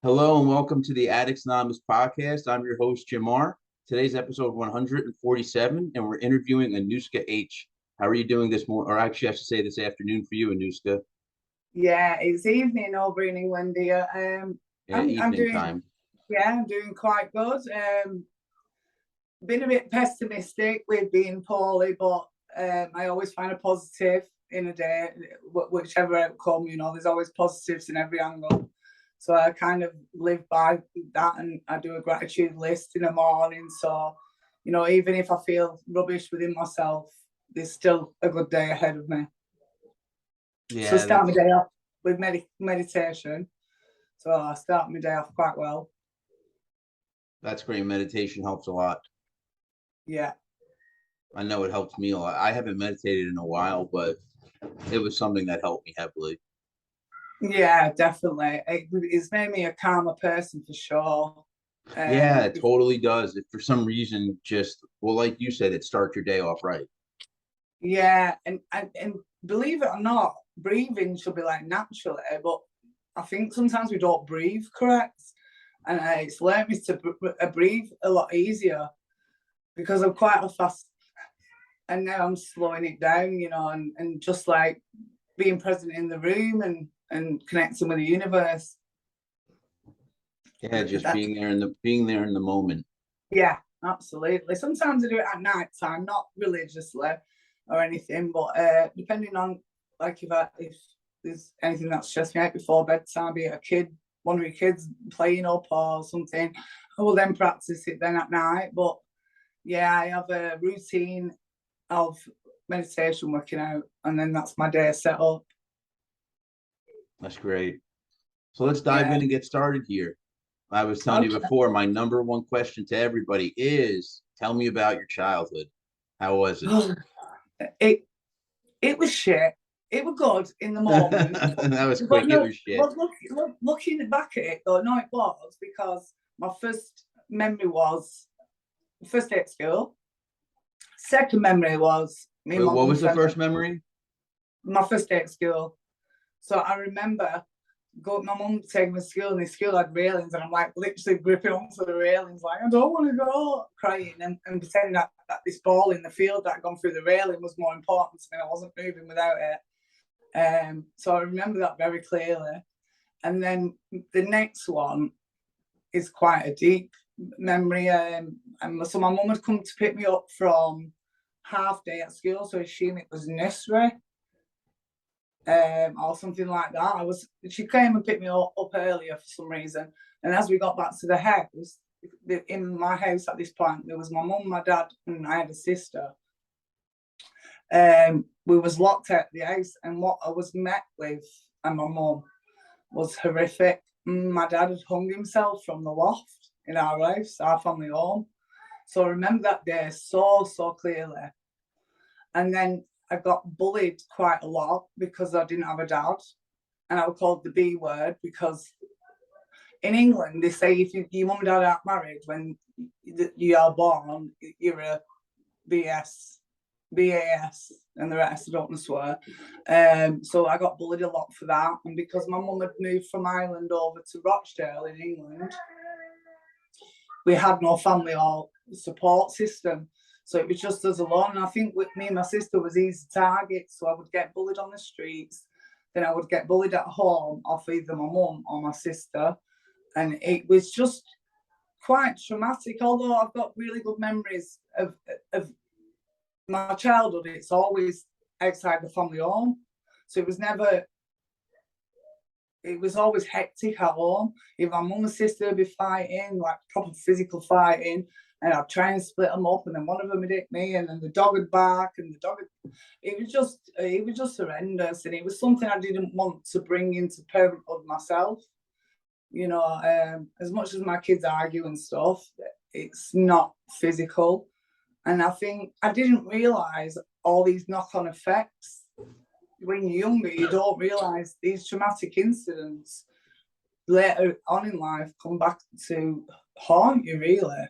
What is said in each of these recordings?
Hello and welcome to the Addicts Anonymous podcast. I'm your host, Jamar. Today's episode 147, and we're interviewing Anouska H. How are you doing this morning? Or actually, I should say this afternoon for you, Anouska. Yeah, it's evening over in England here. Yeah, I'm evening doing, time. yeah, I'm doing quite good. Been a bit pessimistic with being poorly, but I always find a positive in a day, whichever outcome. There's always positives in every angle. So I kind of live by that, and I do a gratitude list in the morning. So, even if I feel rubbish within myself, there's still a good day ahead of me. So Yeah, start my day off with meditation. So I start my day off quite well. that's great. Meditation helps a lot. Yeah. I know it helps me a lot. I haven't meditated in a while, but it was something that helped me heavily. Yeah, definitely. It's made me a calmer person for sure. Yeah, it totally does. If for some reason, like you said, it starts your day off right. Yeah, and believe it or not, breathing should be like naturally, but I think sometimes we don't breathe correct, and it's learned me to breathe a lot easier because I'm quite a fast, and now I'm slowing it down, and just like being present in the room and connecting with the universe. Yeah, just being there in the moment. Yeah, absolutely. Sometimes I do it at night time, not religiously or anything, but depending on like if there's anything that stressed me out before bedtime, be it one of your kids playing up or something, I will then practice it then at night. But yeah, I have a routine of meditation, working out, and then that's my day set up. That's great. So let's dive Yeah. in and get started here. I was telling you Okay. before, my number one question to everybody is tell me about your childhood. How was it? It was shit. It was good in the moment. That was But quick. It no, was shit. looking back at it, though, no, it was because my first memory was first day at school. Second memory was me and Wait, my what mum was the friend. first memory? My first day at school. So I remember my mum taking me to school, and the school had railings, and I'm like literally gripping onto the railings, like I don't want to go, crying, and pretending that this ball in the field that had gone through the railing was more important to me. I wasn't moving without it. So I remember that very clearly. And then the next one is quite a deep memory. And so my mum had come to pick me up from half day at school, so I assume it was nursery. Or something like that. She came and picked me up earlier for some reason. And as we got back to the house, in my house at this point, there was my mum, my dad, and I had a sister. We was locked at the house, and what I was met with and my mum was horrific. My dad had hung himself from the loft in our house, our family home. So I remember that day so clearly. And then I got bullied quite a lot because I didn't have a dad, and I was called the B word because in England they say if your mum and dad aren't married when you are born, you're a BS, and the rest. I don't want to swear. So I got bullied a lot for that, and because my mum had moved from Ireland over to Rochdale in England, we had no family or support system. So it was just us alone. And I think with me and my sister was easy targets. So I would get bullied on the streets. Then I would get bullied at home off either my mum or my sister. And it was just quite traumatic. Although I've got really good memories of my childhood, it's always outside the family home. So it was always hectic at home. If my mum and sister would be fighting, like proper physical fighting, and I'd try and split them up, and then one of them would hit me, and then the dog would bark, and it was just horrendous, and it was something I didn't want to bring into parenthood myself. As much as my kids argue and stuff, it's not physical, and I think I didn't realise all these knock-on effects. When you're younger, you don't realise these traumatic incidents later on in life come back to haunt you, really.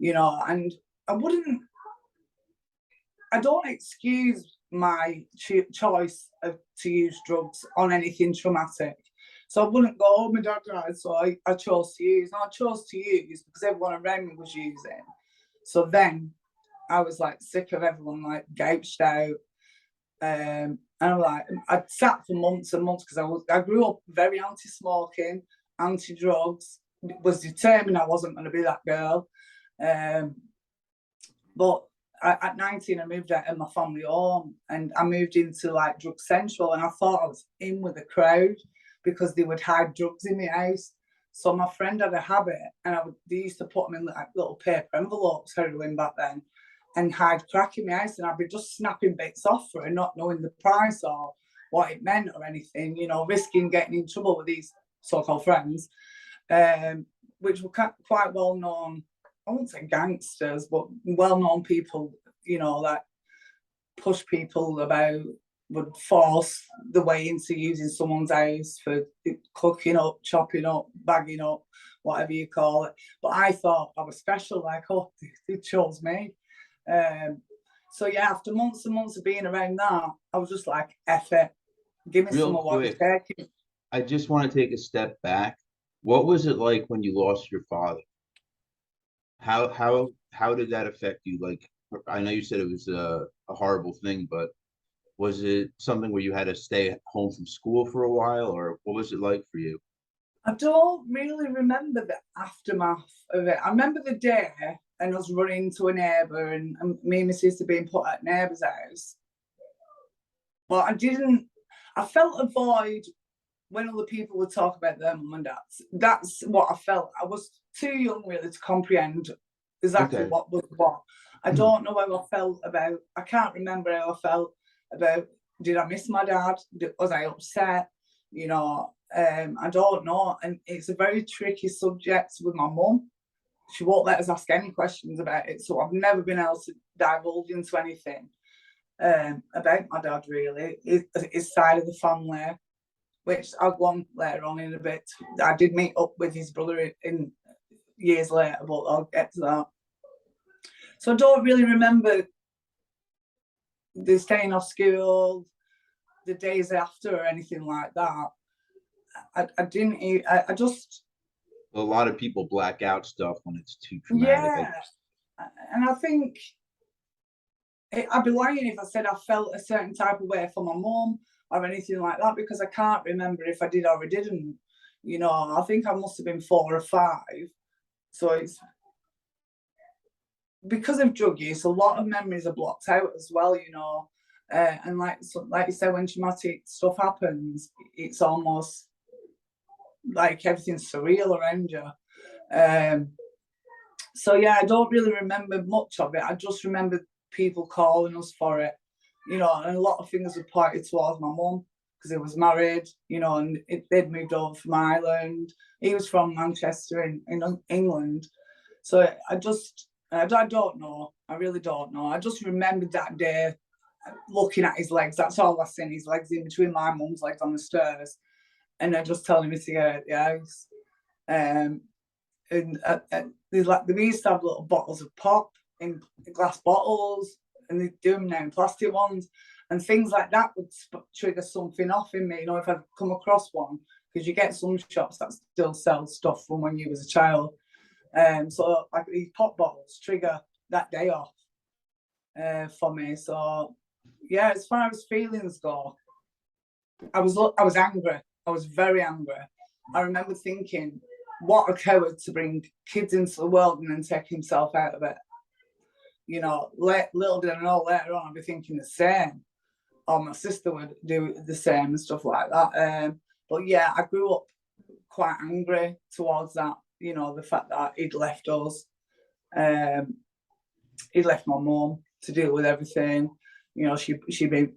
And I don't excuse my choice to use drugs on anything traumatic. So I wouldn't go, oh, my dad died, so I chose to use. And I chose to use because everyone around me was using. So then I was like sick of everyone like gouged out. And I'm like, I sat for months and months because I grew up very anti-smoking, anti-drugs, was determined I wasn't going to be that girl. But at 19, I moved out of my family home and I moved into like Drug Central, and I thought I was in with the crowd because they would hide drugs in my house. So my friend had a habit, and they used to put them in like little paper envelopes, heroin back then, and hide crack in my house, and I'd be just snapping bits off for her, not knowing the price or what it meant or anything, you know, risking getting in trouble with these so-called friends, which were quite well known. I won't say gangsters, but well-known people, you know, that push people about, would force the way into using someone's house for cooking up, chopping up, bagging up, whatever you call it. But I thought I was special, like, oh, they chose me. So yeah, after months and months of being around that, I was just like, F it, give me some of what you're taking. I just want to take a step back. What was it like when you lost your father? How did that affect you? Like, I know you said it was a horrible thing, but was it something where you had to stay home from school for a while, or what was it like for you? I don't really remember the aftermath of it. I remember the day and us running to a neighbour, and me and my sister being put at neighbour's house. But I felt a void when other people would talk about their mum and dads. That's what I felt. I was too young really to comprehend exactly what was what. I don't know how I felt about, I can't remember how I felt about, did I miss my dad? Was I upset? You know, I don't know. And it's a very tricky subject with my mum. She won't let us ask any questions about it. So I've never been able to divulge into anything about my dad, really. His side of the family, which I'll go on later on in a bit. I did meet up with his brother in years later, but I'll get to that. So I don't really remember the staying off school, the days after, or anything like that. I didn't. I just. A lot of people black out stuff when it's too traumatic. Yeah, and I think I'd be lying if I said I felt a certain type of way for my mum or anything like that, because I can't remember if I did or I didn't. You know, I think I must have been 4 or 5. So it's because of drug use, a lot of memories are blocked out as well, you know. And like you said, when traumatic stuff happens, it's almost like everything's surreal around you. So yeah, I don't really remember much of it. I just remember people calling us for it, you know, and a lot of things were pointed towards my mum because he was married, you know, and they'd moved over from Ireland. He was from Manchester in England. So I don't know. I really don't know. I just remembered that day looking at his legs. That's all I seen, his legs in between my mum's legs on the stairs. And they're just telling me to get out of the house. And they used to have little bottles of pop in glass bottles, and they do them now in plastic ones. And things like that would trigger something off in me, you know, if I'd come across one. Because you get some shops that still sell stuff from when you was a child. So like these pop bottles trigger that day off for me. So yeah, as far as feelings go, I was angry. I was very angry. I remember thinking, what a coward to bring kids into the world and then take himself out of it. You know, little did I know later on I'd be thinking the same, or my sister would do the same and stuff like that. But yeah, I grew up quite angry towards that. You know, the fact that he'd left us. He'd left my mum to deal with everything. You know, she'd been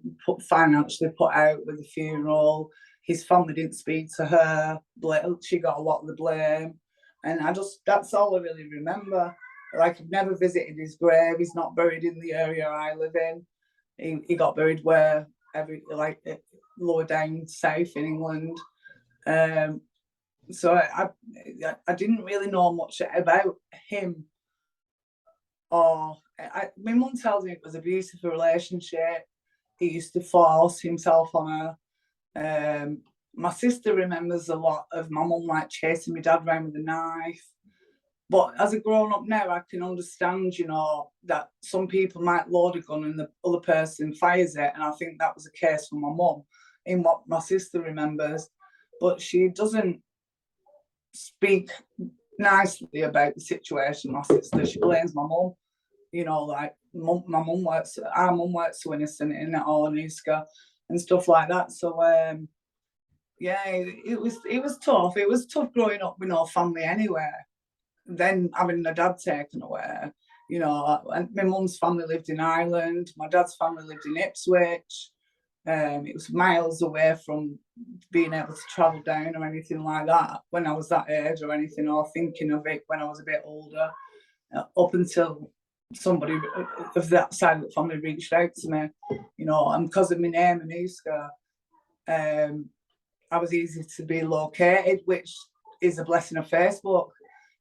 financially put out with the funeral. His family didn't speak to her. She got a lot of the blame. And that's all I really remember. Like, I've never visited his grave. He's not buried in the area I live in. He got buried lower down south in England. So I didn't really know much about him. My mum tells me it was a beautiful relationship. He used to force himself on her. my sister remembers a lot of my mum like chasing my dad around with a knife. But as a grown up now, I can understand, you know, that some people might load a gun and the other person fires it. And I think that was the case for my mum in what my sister remembers. But she doesn't speak nicely about the situation, my sister. She blames my mum, you know, like my mum works, our mum works so innocent in it all, Anouska, and stuff like that. So, yeah, it was tough. It was tough growing up with no family anywhere. Then having my dad taken away, you know, and my mum's family lived in Ireland, my dad's family lived in Ipswich. It was miles away from being able to travel down or anything like that when I was that age or anything, or thinking of it when I was a bit older, up until somebody of that side of the family reached out to me, you know, and because of my name, Anouska, I was easy to be located, which is a blessing of Facebook.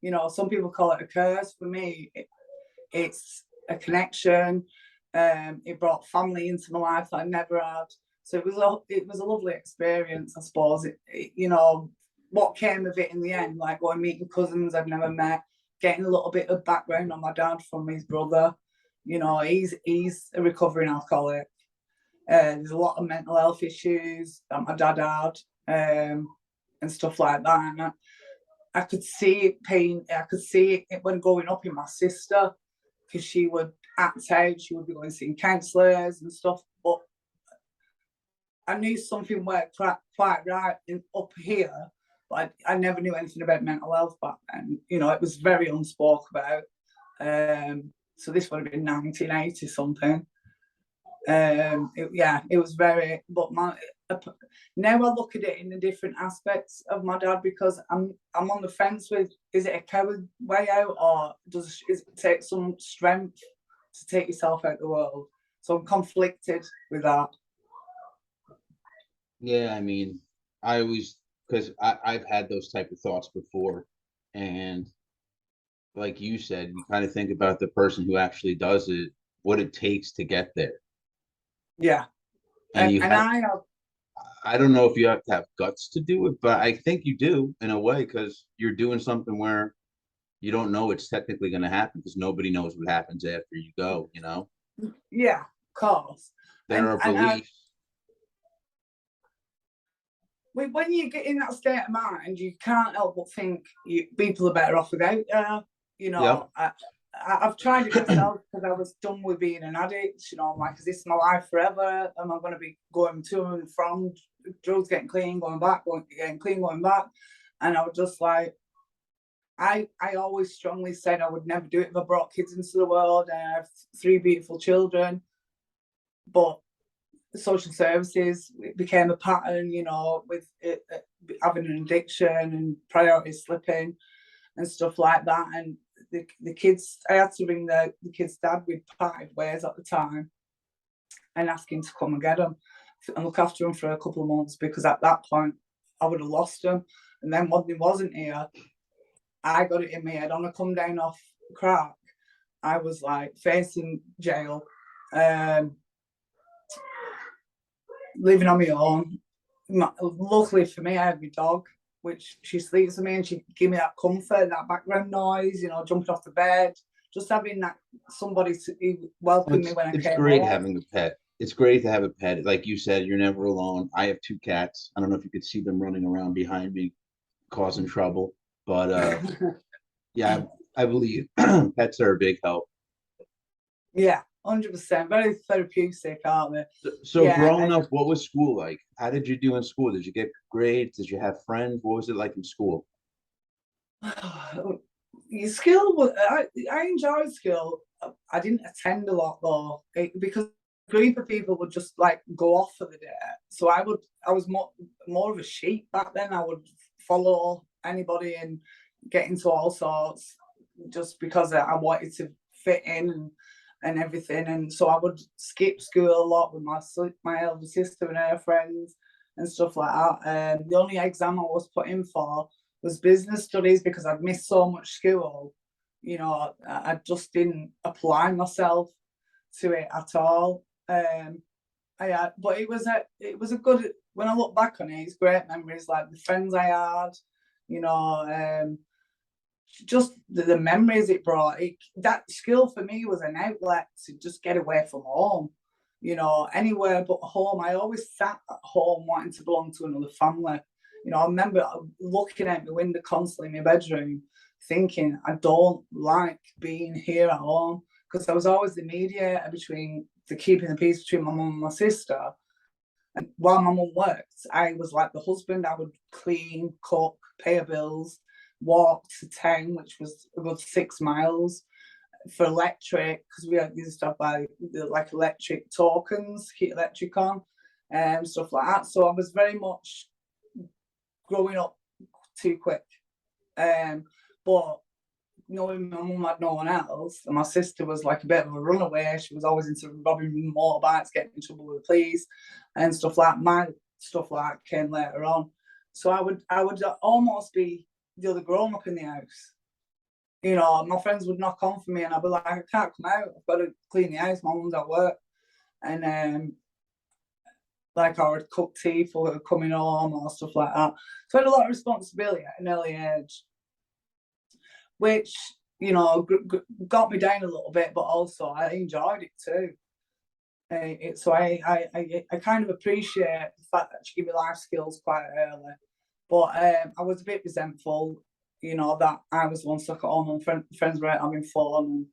You know, some people call it a curse. For me, it's a connection. It brought family into my life that I never had. So it was a lovely experience, I suppose. You know, what came of it in the end, like going meeting cousins I've never met, getting a little bit of background on my dad from his brother. You know, he's a recovering alcoholic. There's a lot of mental health issues that my dad had, and stuff like that. And I could see it pain. I could see it when growing up in my sister, because she would act out. She would be going seeing counsellors and stuff. But I knew something worked quite right up here. But I never knew anything about mental health back then. You know, it was very unspoken about. So this would have been 1980 something. It was very. But now I look at it in the different aspects of my dad, because I'm on the fence with, is it a coward way out, or does it take some strength to take yourself out of the world? So I'm conflicted with that. Yeah, I mean, I always, because I've had those type of thoughts before, and like you said, you kind of think about the person who actually does it, what it takes to get there. Yeah, And you and have, I have. I don't know if you have to have guts to do it, but I think you do in a way, because you're doing something where you don't know it's technically going to happen, because nobody knows what happens after you go, you know? Yeah, of course. There are beliefs. When you get in that state of mind, you can't help but think people are better off without you. You know, Yep. I've tried it myself because I was done with being an addict. You know, I'm like, is this my life forever? Am I going to be going to and from drugs, getting clean, going back, getting clean, going back? And I was just like, I always strongly said I would never do it if I brought kids into the world. And I have 3 beautiful children. But social services, it became a pattern, you know, with having an addiction and priority slipping and stuff like that. And the kids, I had to ring the kids' dad. We'd parted ways at the time, and ask him to come and get them and look after them for a couple of months, because at that point I would have lost them. And then when he wasn't here, I got it in my head, on a come down off crack, I was like facing jail, living on my own. Luckily for me, I had my dog, which she sleeps with me, and she give me that comfort, that background noise, you know, jumping off the bed, just having that somebody to welcome me when I It's came great home. having a pet. It's great to have a pet. Like you said, you're never alone. I have 2 cats. I don't know if you could see them running around behind me, causing trouble. But yeah, I believe pets are a big help. Yeah, 100%. Very therapeutic, aren't they? So Yeah. growing up, what was school like? How did you do in school? Did you get grades? Did you have friends? What was it like in school? Your school was, I enjoyed school. I didn't attend a lot though, because a group of people would just like go off for the day. So I was more of a sheep back then. I would follow anybody and get into all sorts, just because I wanted to fit in and everything. And so I would skip school a lot with my elder sister and her friends and stuff like that. The only exam I was put in for was business studies, because I'd missed so much school. You know, I just didn't apply myself to it at all. But it was a good when I look back on it, it's great memories, like the friends I had, just the memories it brought. That school for me was an outlet to just get away from home, anywhere but home. I always sat at home wanting to belong to another family. I remember looking out the window constantly in my bedroom, thinking, I don't like being here at home, because I was always the mediator between the keeping the peace between my mum and my sister. And while my mum worked, I was like the husband. I would clean, cook, pay her bills, walk to town, which was a good 6 miles, for electric, because we used to have like electric tokens, keep electric on, and stuff like that. So I was very much growing up too quick. But knowing my mum had no one else, and my sister was like a bit of a runaway. She was always into robbing motorbikes, getting in trouble with the police, and stuff like that. My stuff like that came later on. So I would almost be the other grown up in the house. My friends would knock on for me, and I'd be like, I can't come out. I've got to clean the house. My mum's at work, and like I would cook tea for her coming home or stuff like that. So I had a lot of responsibility at an early age, which, got me down a little bit, but also I enjoyed it too. So I kind of appreciate the fact that she gave me life skills quite early. But I was a bit resentful, that I was the one stuck at home and friends were out having fun.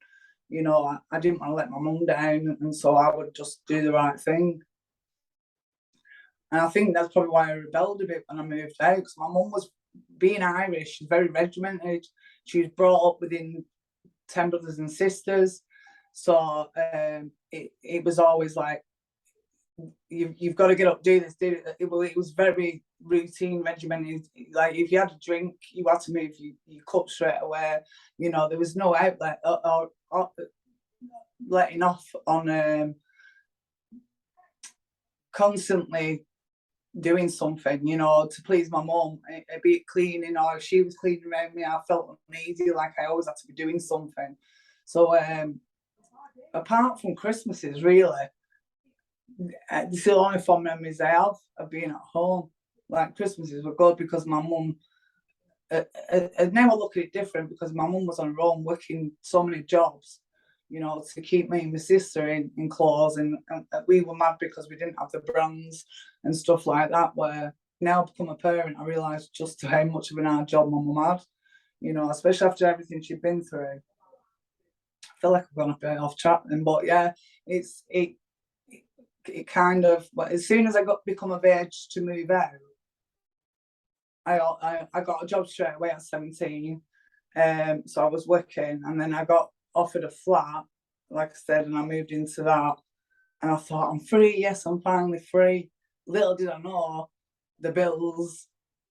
And, I didn't want to let my mum down. And so I would just do the right thing. And I think that's probably why I rebelled a bit when I moved out, because my mum was, being Irish, she's very regimented. She was brought up within 10 brothers and sisters. So it was always like, you've got to get up, do this, do it. It was very routine, regimented. Like if you had a drink, you had to move your cup straight away. There was no outlet or letting off on constantly doing something, to please my mum, be it cleaning, or if she was cleaning around me, I felt uneasy, like I always had to be doing something. So apart from Christmases, really, it's the only fond memories I have of being at home. Like Christmases were good because my mum, now I look at it different, because my mum was on her own working so many jobs, to keep me and my sister in clothes, and we were mad because we didn't have the brands and stuff like that. Where now I've become a parent, I realise just how much of an hard job my mum had, especially after everything she'd been through. I feel like I've gone a bit off track then, but yeah, it kind of, but as soon as I become of age to move out, I got a job straight away at 17. So I was working, and then I got offered a flat, like I said, and I moved into that. And I thought, I'm free. Yes, I'm finally free. Little did I know, the bills,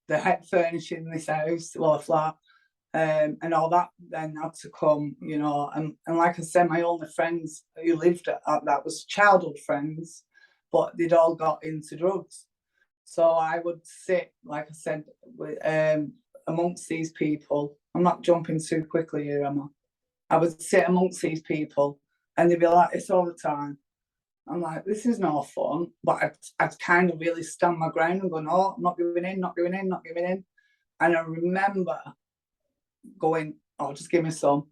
the head furnishing this house, well, a flat, and all that then had to come, and like I said, my only friends who lived at that was childhood friends, but they'd all got into drugs. So I would sit, like I said, with, amongst these people. I'm not jumping too quickly here, am I? I would sit amongst these people, and they'd be like this all the time. I'm like, this is no fun. But I'd kind of really stand my ground and go, no, I'm not giving in, not giving in, not giving in. And I remember going, oh, just give me some.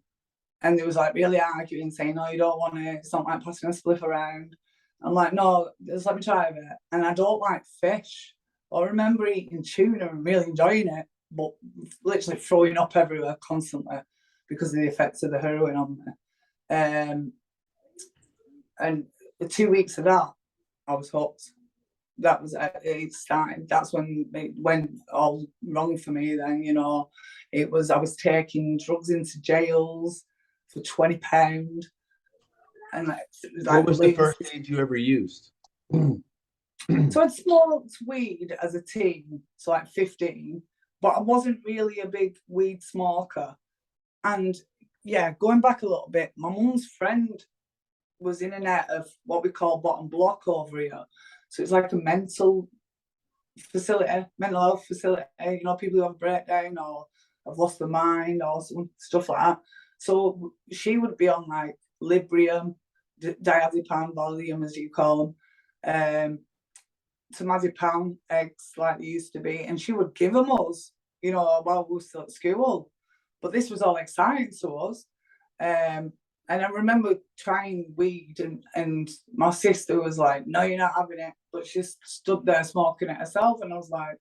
And they was like really arguing, saying, no, you don't want it. It's not like passing a spliff around. I'm like, no, just let me try it. And I don't like fish. I remember eating tuna and really enjoying it, but literally throwing up everywhere constantly because of the effects of the heroin on me. And 2 weeks of that, I was hooked. That was it started. That's when it went all wrong for me. Then I was taking drugs into jails for £20, and what was the first aid you ever used? So I'd smoked weed as a teen, so like 15, but I wasn't really a big weed smoker. And yeah, going back a little bit, my mum's friend was in and out of what we call bottom block over here. So it's like a mental facility, mental health facility, people who have a breakdown or have lost their mind or some stuff like that. So she would be on like Librium, diazepam, Valium, as you call them. tomazepam eggs like they used to be, and she would give them us, you know, while we were still at school. But this was all exciting to us. And I remember trying weed, and my sister was like, "No, you're not having it." But she stood there smoking it herself, and I was like,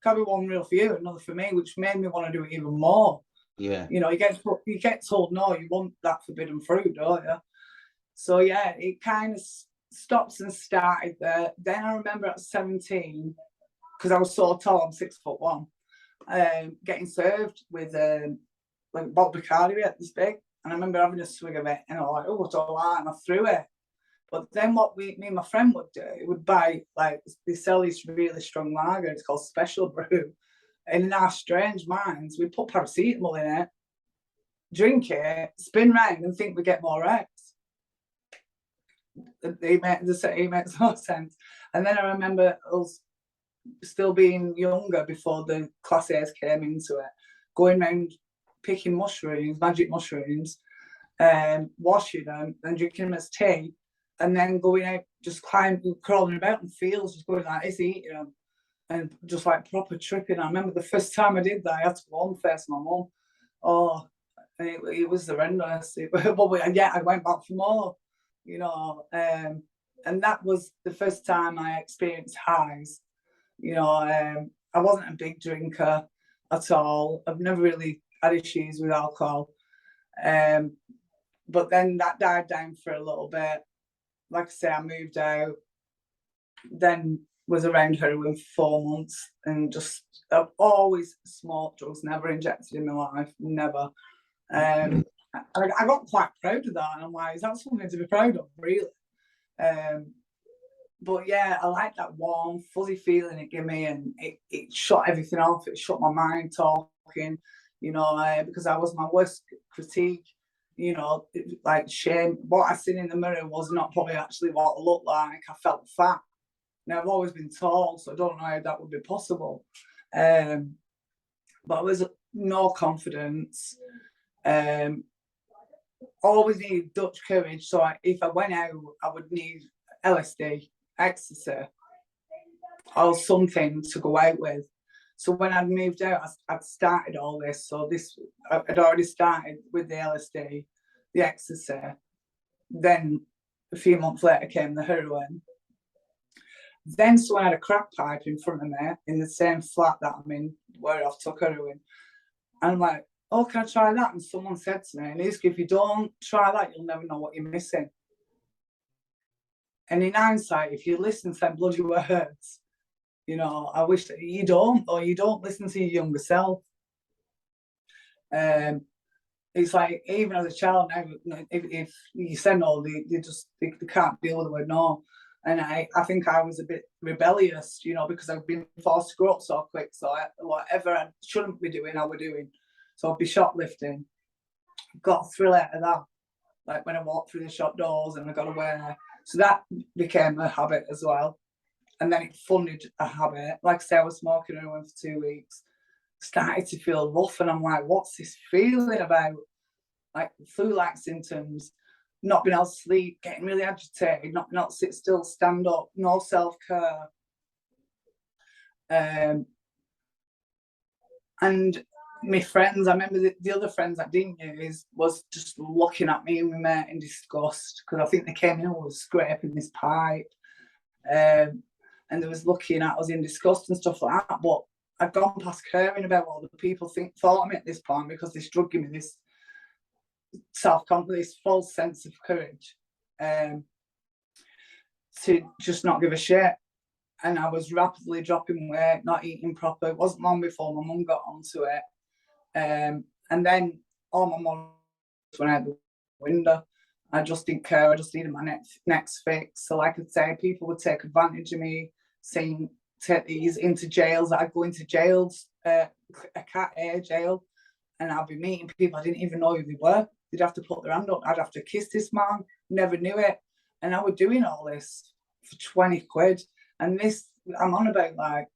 "Can't be one real for you, another for me," which made me want to do it even more. Yeah. You know, you get told no, you want that forbidden fruit, don't you? So yeah, it kind of stops and started there. Then I remember at 17, because I was so tall, I'm 6'1", getting served with like a bottle of Bacardi this big. And I remember having a swig of it, and I was like, "Oh, it's all right," and I threw it. But then what me and my friend would do, would buy, like, they sell this really strong lager, it's called Special Brew. And in our strange minds, we put paracetamol in it, drink it, spin round, and think we get more X. It makes no sense. And then I remember us still being younger before the Class A's came into it, going around picking mushrooms, magic mushrooms, washing them and drinking them as tea, and then going out, just crawling about in fields, just going like this, eating them, and just like proper tripping. I remember the first time I did that, I had to go home first, my mum. Oh, and it was horrendous. But yeah, I went back for more, you know, and that was the first time I experienced highs. You know, I wasn't a big drinker at all. I've never really had issues with alcohol. But then that died down for a little bit. Like I say, I moved out, then was around heroin for 4 months, and just I've always smoked drugs, never injected in my life, never. I got quite proud of that, and I'm like, is that something to be proud of, really? But yeah, I like that warm, fuzzy feeling it gave me, and it shut everything off. It shut my mind talking, you know, because I was my worst critique, you know, like shame. What I seen in the mirror was not probably actually what I looked like. I felt fat. Now, I've always been tall, so I don't know how that would be possible. But I was no confidence. Always needed Dutch courage. So if I went out, I would need LSD, ecstasy, or something to go out with. So when I'd moved out, I'd started all this. So I'd already started with the LSD, the ecstasy. Then a few months later came the heroin. Then someone had a crack pipe in front of me in the same flat that I'm in, where I've took heroin. And I'm like, "Oh, can I try that?" And someone said to me, "Anouska, if you don't try that, you'll never know what you're missing." And in hindsight, if you listen to them bloody words, you know, I wish that you don't listen to your younger self. It's like, even as a child now, if you say no, they can't deal with the word no. And I think I was a bit rebellious, you know, because I've been forced to grow up so quick. So whatever I shouldn't be doing, I was doing. So I'd be shoplifting. Got a thrill out of that. Like when I walked through the shop doors and I got away. So that became a habit as well. And then it funded a habit. Like I say, I was smoking heroin for 2 weeks. Started to feel rough, and I'm like, what's this feeling about? Like flu-like symptoms, not being able to sleep, getting really agitated, not being able to sit still, stand up, no self-care. And my friends, I remember the other friends I didn't use was just looking at me and my mate in disgust, because I think they came in and was scraping this pipe. And they was looking at us in disgust and stuff like that. But I'd gone past caring about what the people thought of me at this point, because this drug gave me this self-confidence, this false sense of courage, to just not give a shit. And I was rapidly dropping weight, not eating proper. It wasn't long before my mum got onto it. And then all my mum went out the window. I just didn't care. I just needed my next fix. So like I say, people would take advantage of me, saying take these into jails. I'd go into jails, a Cat A jail, and I'd be meeting people I didn't even know who they were. They'd have to put their hand up. I'd have to kiss this man. Never knew it. And I was doing all this for 20 quid. And this, I'm on about, like,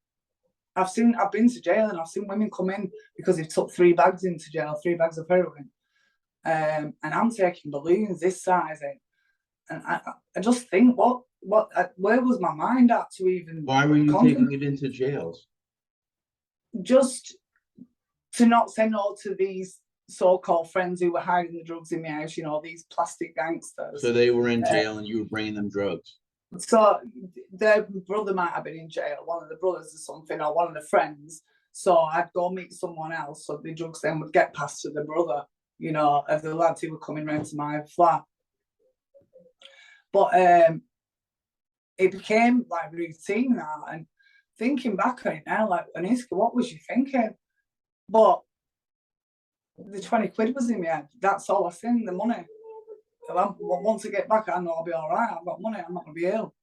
I've been to jail and I've seen women come in because they've took 3 bags into jail, 3 bags of heroin. And I'm taking balloons this size in. And I just think, what where was my mind at to even Why were you contemplate? taking it into jails? Just to not say no to these so-called friends who were hiding the drugs in my house, these plastic gangsters. So they were in jail and you were bringing them drugs. So their brother might have been in jail, one of the brothers or something, or one of the friends. So I'd go meet someone else, so the drugs then would get passed to the brother, of the lads who were coming round to my flat. But it became like routine now, and thinking back on it now, like, Anouska, what was you thinking? But the 20 quid was in my head. That's all I seen, the money. Once I get back, I know I'll be all right. I've got money. I'm not going to be ill.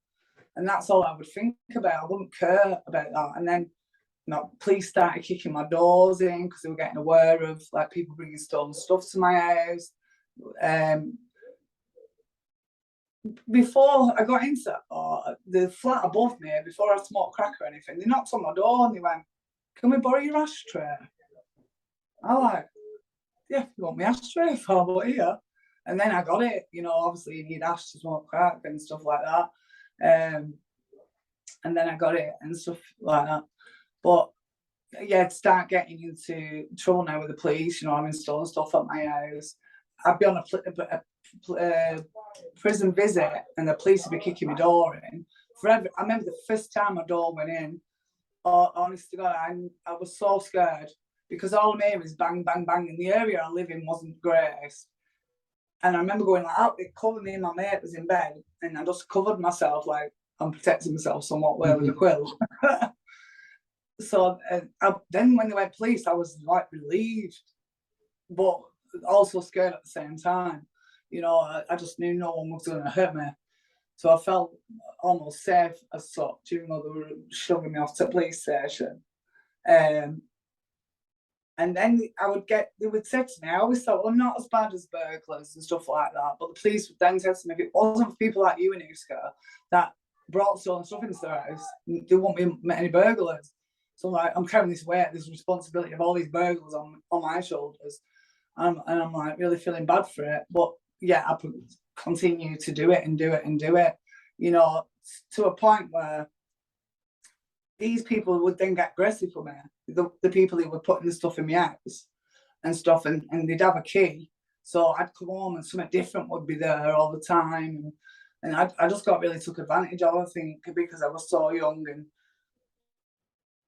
And that's all I would think about. I wouldn't care about that. And then, police started kicking my doors in because they were getting aware of like people bringing stolen stuff to my house. Before I got into the flat above me, before I smoked crack or anything, they knocked on my door and they went, "Can we borrow your ashtray?" I'm like, "Yeah, you want my ashtray for, but here." And then I got it. Obviously you need ash to smoke crack and stuff like that. And then I got it and stuff like that. But yeah, to start getting into trouble now with the police, I'm installing stuff at my house. I'd be on a prison visit and the police would be kicking my door in. Forever. I remember the first time my door went in, honest to God, I was so scared because all I'm hearing is bang, bang, bang. And the area I live in wasn't great. And I remember going like out, it covered me and my mate was in bed and I just covered myself like I'm protecting myself somewhat well with a quilt. So then when they went police, I was like relieved, but also scared at the same time. I just knew no one was going to hurt me. So I felt almost safe as such, even though they were shoving me off to the police station. And then they would say to me, I always thought, well, not as bad as burglars and stuff like that. But the police would then say to me, if it wasn't for people like you, Anouska, that brought stolen stuff into their house, there won't be any burglars. So like, I'm carrying this weight, this responsibility of all these burglars on my shoulders. And I'm like really feeling bad for it. But yeah, I continue to do it and do it and do it, to a point where these people would then get aggressive for me. The people who were putting the stuff in my house and stuff, and they'd have a key. So I'd come home and something different would be there all the time. And I just got really took advantage of, I think, because I was so young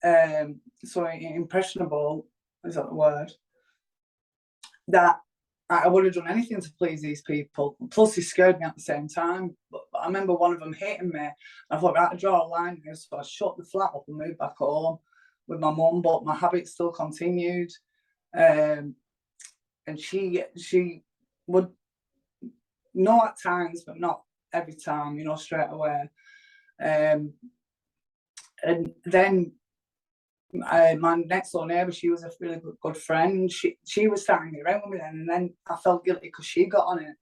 and so impressionable, is that the word? That I would have done anything to please these people. Plus, he scared me at the same time. But I remember one of them hitting me. I thought, I had to draw a line here. So I shut the flat up and moved back home with my mum. But my habit still continued. And she would know at times, but not every time, straight away. And then my next door neighbour, she was a really good friend. She was starting to get around with me then, and then I felt guilty because she got on it.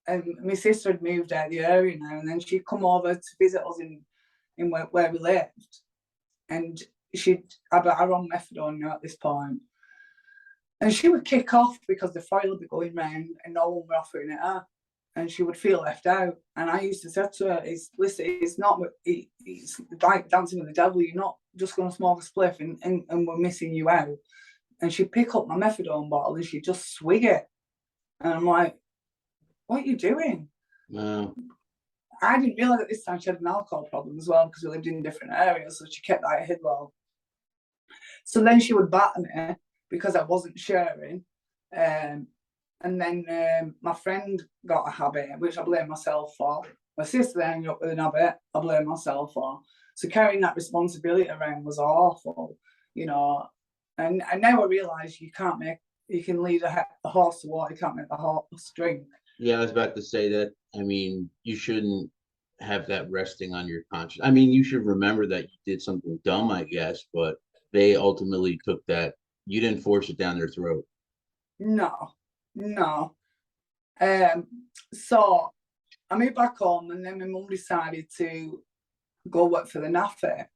And my sister had moved out of the area now, and then she'd come over to visit us in where we lived, and she'd have her own methadone at this point. And she would kick off because the file would be going round and no one were offering it her. And she would feel left out. And I used to say to her, listen, it's like dancing with the devil. You're not just going to smoke a spliff and we're missing you out. And she'd pick up my methadone bottle and she'd just swig it. And I'm like, what are you doing? No. I didn't realise at this time she had an alcohol problem as well because we lived in different areas. So she kept that hid well. So then she would batter me because I wasn't sharing. And then my friend got a habit, which I blame myself for. My sister ended up with an habit, I blame myself for. So carrying that responsibility around was awful, And now I realise you can lead a horse to water, you can't make the horse drink. Yeah, I was about to say that. I mean, you shouldn't have that resting on your conscience. I mean, you should remember that you did something dumb, I guess, but they ultimately took that. You didn't force it down their throat. No. So I moved back home, and then my mum decided to go work for the NAFE.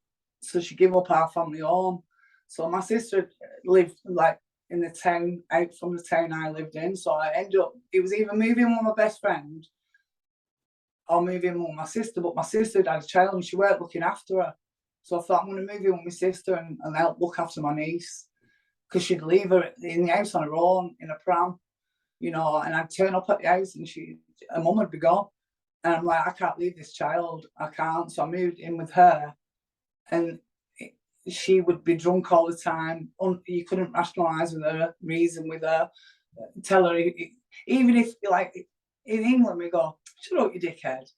So she gave up our family home. So my sister lived like in the town, out from the town I lived in. So I ended up, it was either moving with my best friend I'll move in with my sister, but my sister had a child and she weren't looking after her. So I thought I'm going to move in with my sister and help look after my niece, because she'd leave her in the house on her own in a pram, you know, and I'd turn up at the house and her mum would be gone. And I'm like, I can't leave this child. I can't. So I moved in with her, and she would be drunk all the time. You couldn't rationalise with her, reason with her, tell her, even if, like, in England, we go, shut up, you dickhead.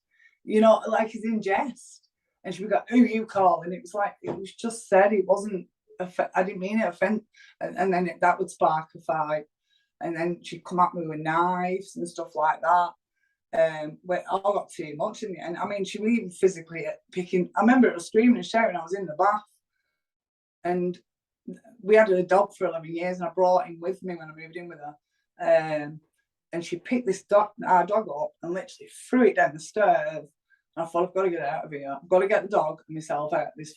You know, like it's in jest. And she'd go, who you calling? It was like, it was just said, it wasn't, I didn't mean it offend. And then that would spark a fight. And then she'd come at me with knives and stuff like that. But I got too much in the end. I mean, she was even physically picking. I remember it was screaming and shouting. I was in the bath, and we had a dog for 11 years, and I brought him with me when I moved in with her. And she picked our dog up and literally threw it down the stairs. And I thought, I've got to get it out of here. I've got to get the dog and myself out of this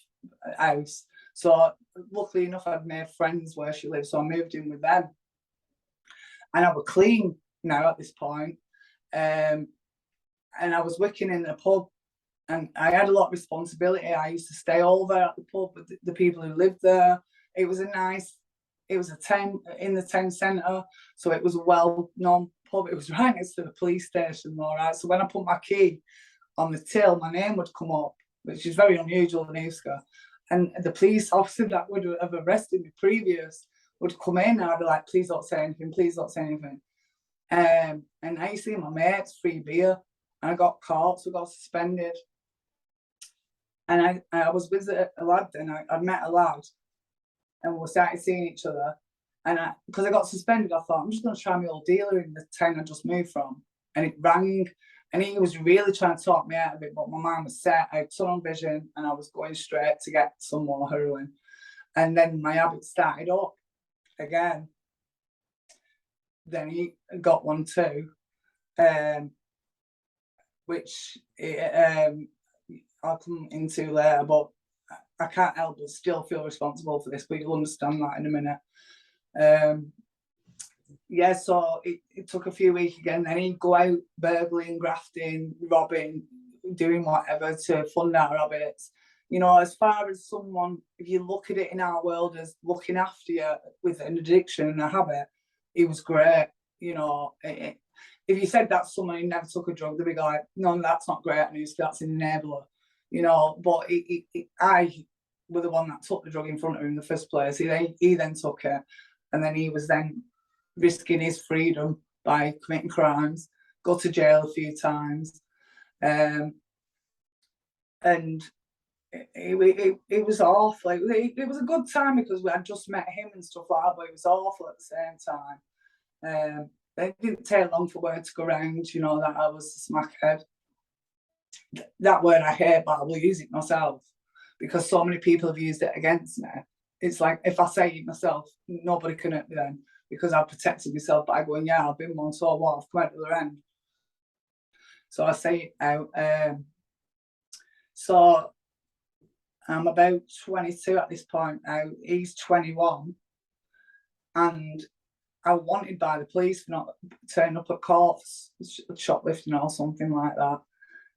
house. So luckily enough, I'd made friends where she lived, so I moved in with them. And I was clean now at this point. And I was working in the pub, and I had a lot of responsibility. I used to stay over at the pub with the people who lived there. It was a town, in the town centre, so it was a well-known pub. It was right next to the police station, all right. So when I put my key on the till, my name would come up, which is very unusual in Anouska. And the police officer that would have arrested me previous would come in, and I'd be like, please don't say anything, please don't say anything. And I used to see my mates free beer, and I got caught, so I got suspended. And I was with a lad, and I met a lad, and we started seeing each other. And because I got suspended, I thought, I'm just going to try my old dealer in the town I just moved from. And it rang, and he was really trying to talk me out of it, but my mind was set. I had tunnel vision, and I was going straight to get some more heroin. And then my habit started up again. Then he got one too, which I'll come into later, but I can't help but still feel responsible for this, but you'll understand that in a minute. Yeah, so it took a few weeks again. Then he'd go out burgling, grafting, robbing, doing whatever to fund our habits. You know, as far as someone, if you look at it in our world as looking after you with an addiction and a habit, it was great. You know, if you said that's someone who never took a drug, they'd be like, no, that's not great news, that's an enabler. You know, but I was the one that took the drug in front of him in the first place. He then took it, and then he was then risking his freedom by committing crimes, got to jail a few times. And it was awful. It was a good time because we had just met him and stuff like that, but it was awful at the same time. It didn't take long for word to go around, you know, that I was a smackhead. That word I hate, but I will use it myself because so many people have used it against me. It's like, if I say it myself, nobody can hurt me then because I've protected myself by going, yeah, I've been one, so what, I've come out to the end. So I say it out. So I'm about 22 at this point now. He's 21. And I was wanted by the police for not turning up at court for shoplifting or something like that.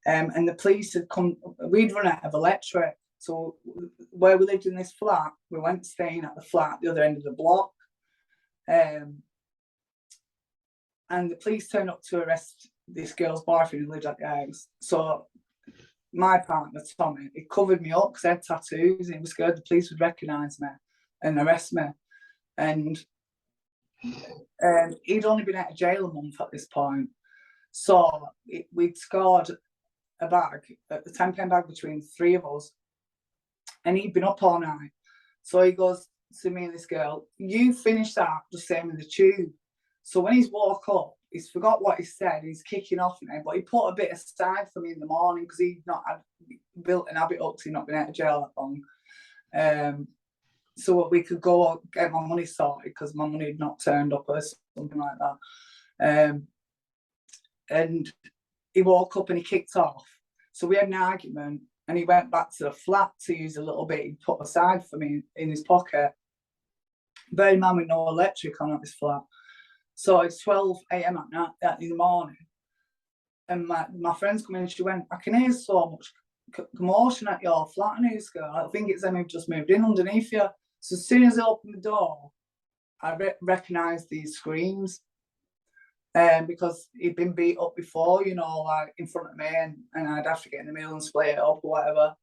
And the police had come, we'd run out of electric. So where we lived in this flat, we went staying at the flat at the other end of the block. And the police turned up to arrest this girl's boyfriend who lived at the house. So my partner, Tommy, he covered me up because I had tattoos and he was scared the police would recognise me and arrest me. And he'd only been out of jail a month at this point. So we'd scored a bag, a 10-pound bag between three of us, and he'd been up all night. So he goes to me and this girl, you finish that, just same in the tube. So when he's woke up, he's forgot what he said, he's kicking off now, but he put a bit aside for me in the morning because he'd not had built an habit up because he'd not been out of jail that long. So we could go get my money sorted because my money had not turned up or something like that. And he woke up and he kicked off. So we had an argument and he went back to the flat to use a little bit he'd put aside for me in his pocket. Bear in mind with no electric on at this flat. So it's 12 a.m. at night in the morning. And my friends come in, she went, I can hear so much commotion at your flat, Anouska. I think it's them who've just moved in underneath you. So as soon as I opened the door, I recognised these screams. Because he'd been beat up before, you know, like in front of me, and I'd have to get in the middle and split it up or whatever.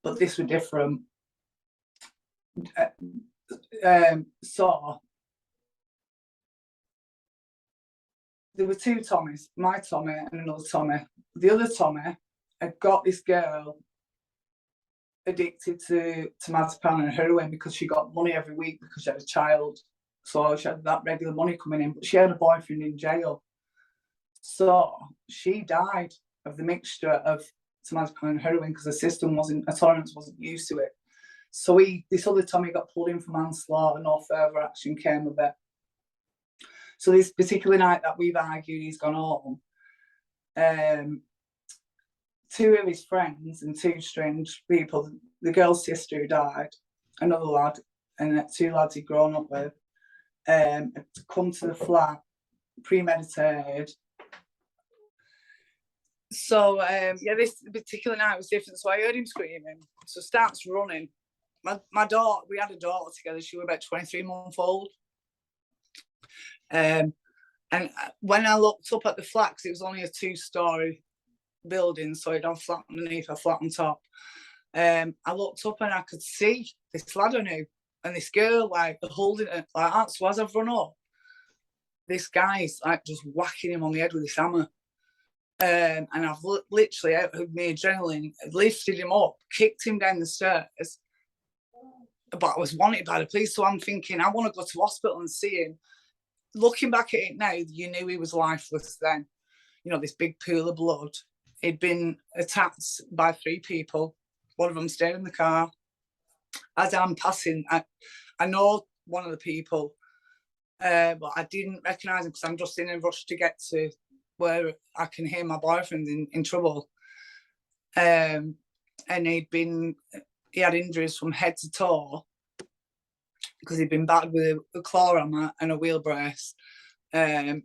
But this was different. So there were two Tommies, my Tommy and another Tommy. The other Tommy had got this girl addicted to marzipan and heroin because she got money every week because she had a child. So she had that regular money coming in, but she had a boyfriend in jail. So she died of the mixture of marzipan and heroin because the system wasn't, a tolerance wasn't used to it. So this other Tommy got pulled in for manslaughter, no further action came of it. So this particular night that we've argued, he's gone home. Two of his friends and two strange people, the girl's sister who died, another lad, and two lads he'd grown up with, had come to the flat, premeditated. So yeah, this particular night was different. So I heard him screaming. So starts running. My daughter, we had a daughter together. She was about 23 months old. And when I looked up at the flat, because it was only a 2-story building, so it had flat underneath, a flat on top. I looked up and I could see this lad I knew and this girl like holding it like that. So as I've run up, this guy's like just whacking him on the head with his hammer. And I've literally, out of my adrenaline, lifted him up, kicked him down the stairs. But I was wanted by the police, so I'm thinking, I want to go to hospital and see him. Looking back at it now, you knew he was lifeless then. You know, this big pool of blood. He'd been attacked by 3 people. One of them stayed in the car. As I'm passing, I know one of the people, but I didn't recognise him because I'm just in a rush to get to where I can hear my boyfriend in trouble. And he had injuries from head to toe because he'd been battered with a claw hammer and a wheel brace. And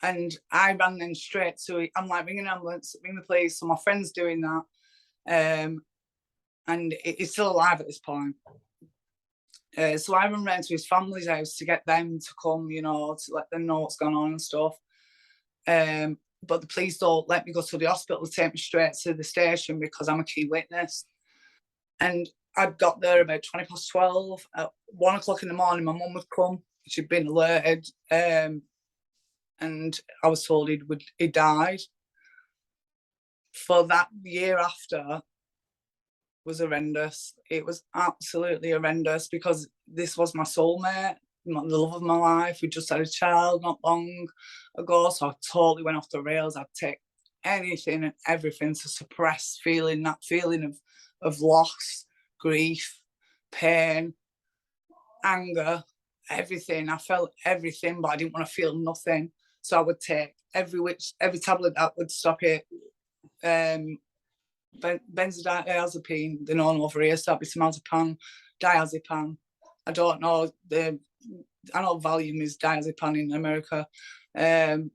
I ran then straight to, I'm like, ring an ambulance, ring the police. So my friend's doing that. And he's still alive at this point. So I ran round to his family's house to get them to come, you know, to let them know what's going on and stuff. But the police don't let me go to the hospital, take me straight to the station because I'm a key witness. And I got there about 12:20. At 1 o'clock in the morning, my mum would come. She'd been alerted. And I was told he died. For that year after was horrendous. It was absolutely horrendous because this was my soulmate, the love of my life. We just had a child not long ago, so I totally went off the rails. I'd take anything and everything to suppress that feeling of loss, grief, pain, anger, everything. I felt everything, but I didn't want to feel nothing. So I would take every tablet that would stop it. Benzodiazepine, the known over here, start with marzipan, diazepam. I don't know, I know Valium is diazepam in America, and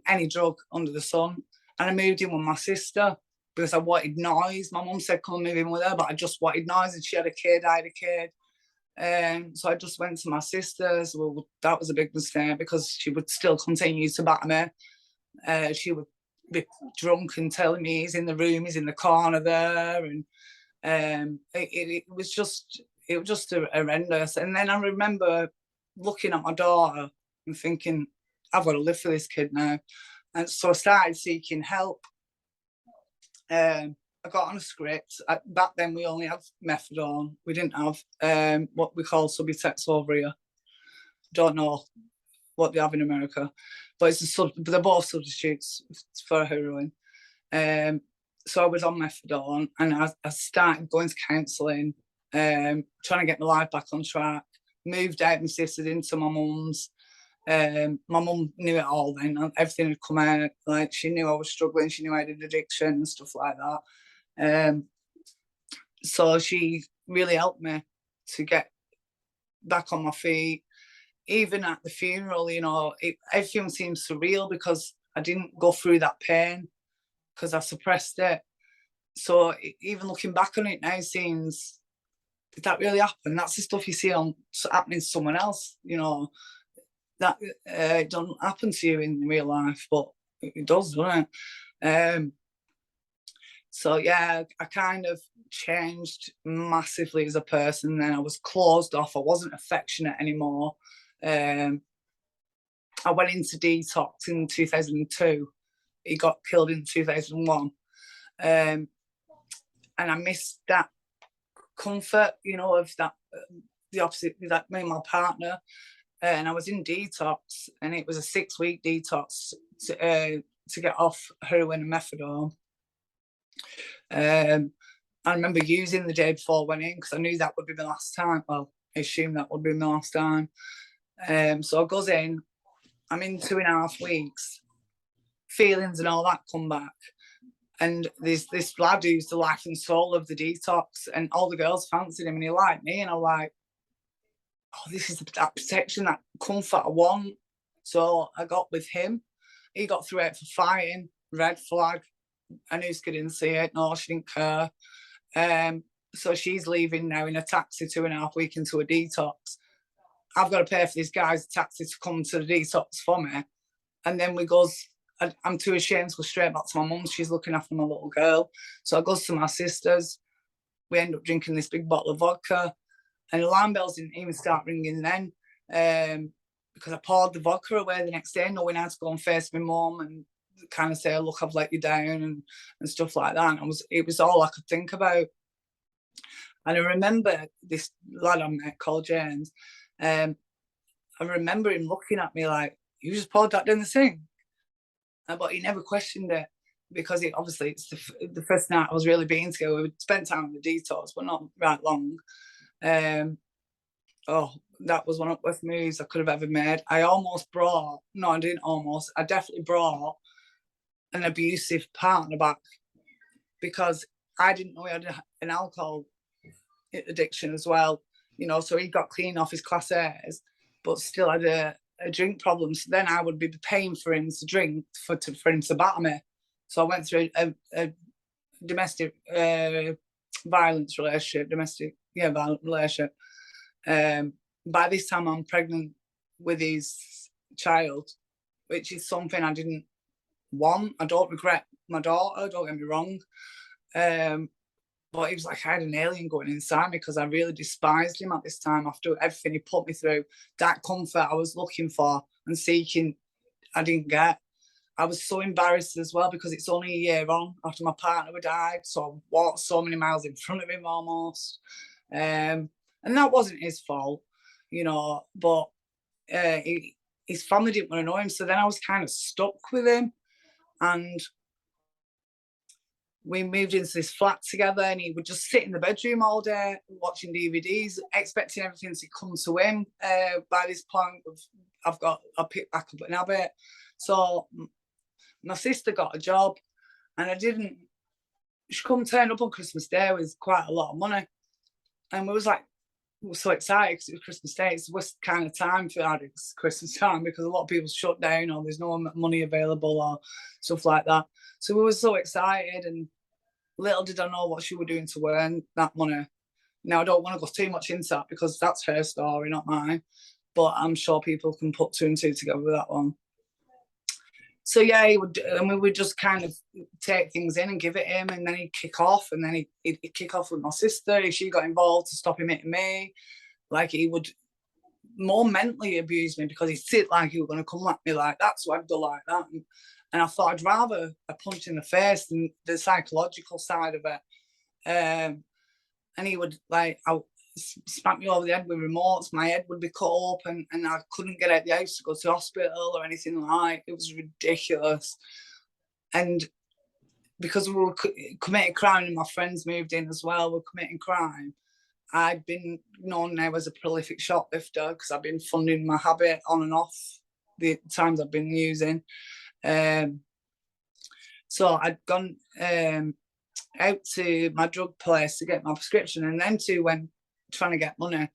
any drug under the sun. And I moved in with my sister because I wanted noise. My mum said come move in with her, but I just wanted noise, and she had a kid, I had a kid. So I just went to my sister's. Well, that was a big mistake because she would still continue to batter me. She would be drunk and telling me he's in the room, he's in the corner there, and it was just horrendous. And then I remember looking at my daughter and thinking, I've got to live for this kid now. And so I started seeking help. I got on a script. Back then we only had methadone. We didn't have what we call Subutex over here. Don't know what they have in America, but they're both substitutes for heroin. So I was on methadone, and I started going to counselling, trying to get my life back on track. Moved out my sister's into my mum's. My mum knew it all then. Everything had come out. Like, she knew I was struggling. She knew I had an addiction and stuff like that. So she really helped me to get back on my feet. even at the funeral, you know, everything seemed surreal because I didn't go through that pain because I suppressed it. So even looking back on it now seems, did that really happen? That's the stuff you see on happening to someone else, you know, that it doesn't happen to you in real life, but it does, doesn't it? So yeah, I kind of changed massively as a person. Then I was closed off. I wasn't affectionate anymore. I went into detox in 2002. He got killed in 2001. And I missed that comfort, you know, of that, the opposite, that me and my partner. And I was in detox, and it was a 6-week detox to get off heroin and methadone. I remember using the day before I went in because I knew that would be my last time. Well, I assumed that would be my last time. So I goes in, I'm in 2.5 weeks, feelings and all that come back. And there's this lad who's the life and soul of the detox, and all the girls fancied him and he liked me. And I'm like, oh, this is that protection, that comfort I want. So I got with him. He got through it for fighting, red flag. Anouska didn't see it. No, she didn't care. So she's leaving now in a taxi 2.5 weeks into a detox. I've got to pay for this guy's taxi to come to the detox for me. And then we goes, I'm too ashamed to go straight back to my mum. She's looking after my little girl. So I goes to my sister's. We end up drinking this big bottle of vodka. And alarm bells didn't even start ringing then. Because I poured the vodka away the next day, knowing I had to go and face my mum and kind of say, look, I've let you down and stuff like that. And it was all I could think about. And I remember this lad I met called James. I remember him looking at me like, you just poured that down the sink. But he never questioned it because it's the first night I was really being together. We spent time in the detox, but not right long. Oh, that was one of the worst moves I could have ever made. I definitely brought an abusive partner back because I didn't know he had an alcohol addiction as well. You know, so he got clean off his class A's, but still had a drink problem. So then I would be paying for him to drink for him to batter me. So I went through a domestic violence relationship, violent relationship. By this time I'm pregnant with his child, which is something I didn't want. I don't regret my daughter, don't get me wrong. But it was like I had an alien going inside me because I really despised him at this time after everything he put me through. That comfort I was looking for and seeking, I didn't get. I was so embarrassed as well because it's only a year on after my partner had died. So I walked so many miles in front of him almost. And that wasn't his fault, you know, but his family didn't want to know him. So then I was kind of stuck with him. And we moved into this flat together and he would just sit in the bedroom all day watching DVDs, expecting everything to come to him. By this point, I picked back up an habit. So my sister got a job and she come turn up on Christmas Day with quite a lot of money. And we were so excited because it was Christmas Day. It's the worst kind of time for Addicts, Christmas time, because a lot of people shut down or there's no money available or stuff like that. So we were so excited, and little did I know what she was doing to earn that money. Now, I don't want to go too much into that because that's her story, not mine. But I'm sure people can put 2 and 2 together with that one. So yeah, we would just kind of take things in and give it him, and then he'd kick off, and then he'd kick off with my sister if she got involved to stop him hitting me. Like he would more mentally abuse me because he'd sit like he was going to come at me like that, so I'd go like that. And I thought I'd rather a punch in the face than the psychological side of it. And he would smack me over the head with remotes. My head would be cut open and I couldn't get out the house to go to hospital or anything like it. It was ridiculous. And because we were committing crime and my friends moved in as well, we're committing crime, I'd been known now as a prolific shoplifter because I've been funding my habit on and off the times I've been using. So I'd gone out to my drug place to get my prescription, and then when trying to get money,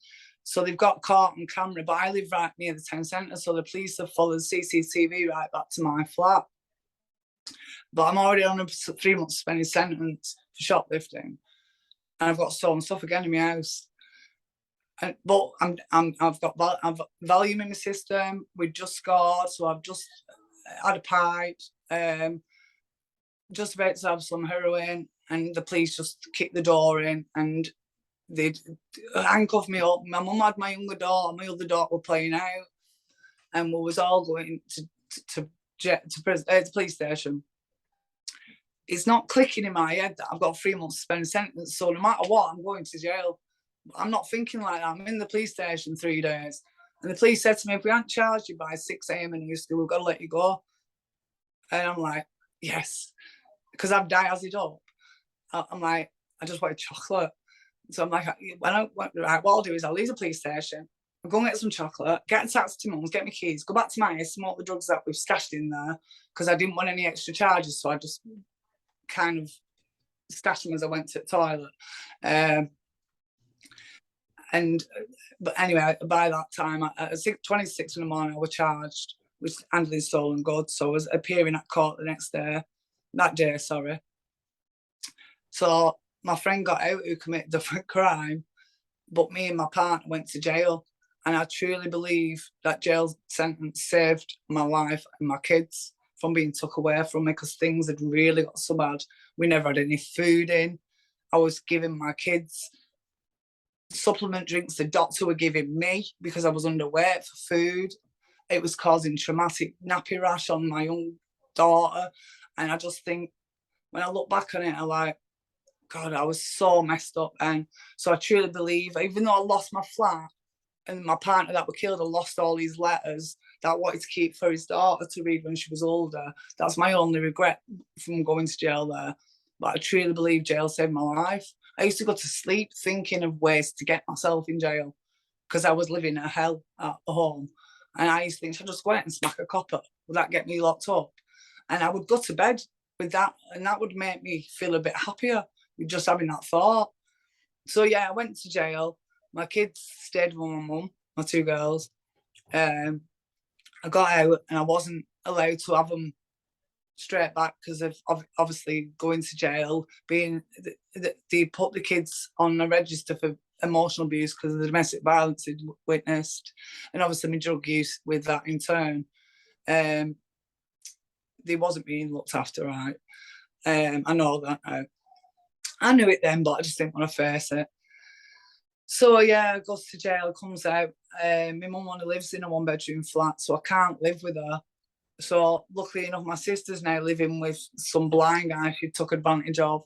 So they've got caught on camera, but I live right near the town centre, so the police have followed CCTV right back to my flat. But I'm already on a 3-month suspended sentence for shoplifting, and I've got stolen stuff again in my house. But I've got Valium in my system. We just scored, so I've just had a pipe. Just about to have some heroin, and the police just kicked the door in and they handcuffed me up. My mum had my younger daughter, my other daughter were playing out, and we was all going to the police station. It's not clicking in my head that I've got a 3-month suspended sentence, so no matter what, I'm going to jail. I'm not thinking like that. I'm in the police station 3 days, and the police said to me, if we haven't charged you by 6 a.m. in Anouska, we've got to let you go. And I'm like, yes, because I've diazed up. I'm like, I just want chocolate. So I'm like, what I'll do is I'll leave the police station, I'll go and get some chocolate, get a taxi to mum's, get my keys, go back to my house, smoke the drugs that we've stashed in there, because I didn't want any extra charges, so I just kind of stashed them as I went to the toilet. But anyway, by that time, at 26 in the morning, I was charged with handling stolen goods, so I was appearing at court that day. So my friend got out who committed the crime, but me and my partner went to jail. And I truly believe that jail sentence saved my life and my kids from being took away from me, because things had really got so bad. We never had any food in. I was giving my kids supplement drinks the doctor were giving me because I was underweight for food. It was causing traumatic nappy rash on my young daughter. And I just think, when I look back on it, I'm like, God, I was so messed up. And so I truly believe, even though I lost my flat and my partner that were killed, I lost all these letters that I wanted to keep for his daughter to read when she was older. That's my only regret from going to jail there. But I truly believe jail saved my life. I used to go to sleep thinking of ways to get myself in jail because I was living a hell at home. And I used to think, should I just go out and smack a copper? Would that get me locked up? And I would go to bed with that, and that would make me feel a bit happier with just having that thought. So yeah, I went to jail. My kids stayed with my mum, my 2 girls. I got out and I wasn't allowed to have them straight back because of obviously going to jail, being they put the kids on a register for emotional abuse because of the domestic violence they'd witnessed, and obviously my drug use with that in turn. They wasn't being looked after right. I know that now. I knew it then, but I just didn't want to face it. So yeah, goes to jail, comes out. My mum only lives in a 1-bedroom flat, so I can't live with her. So luckily enough, my sister's now living with some blind guy she took advantage of.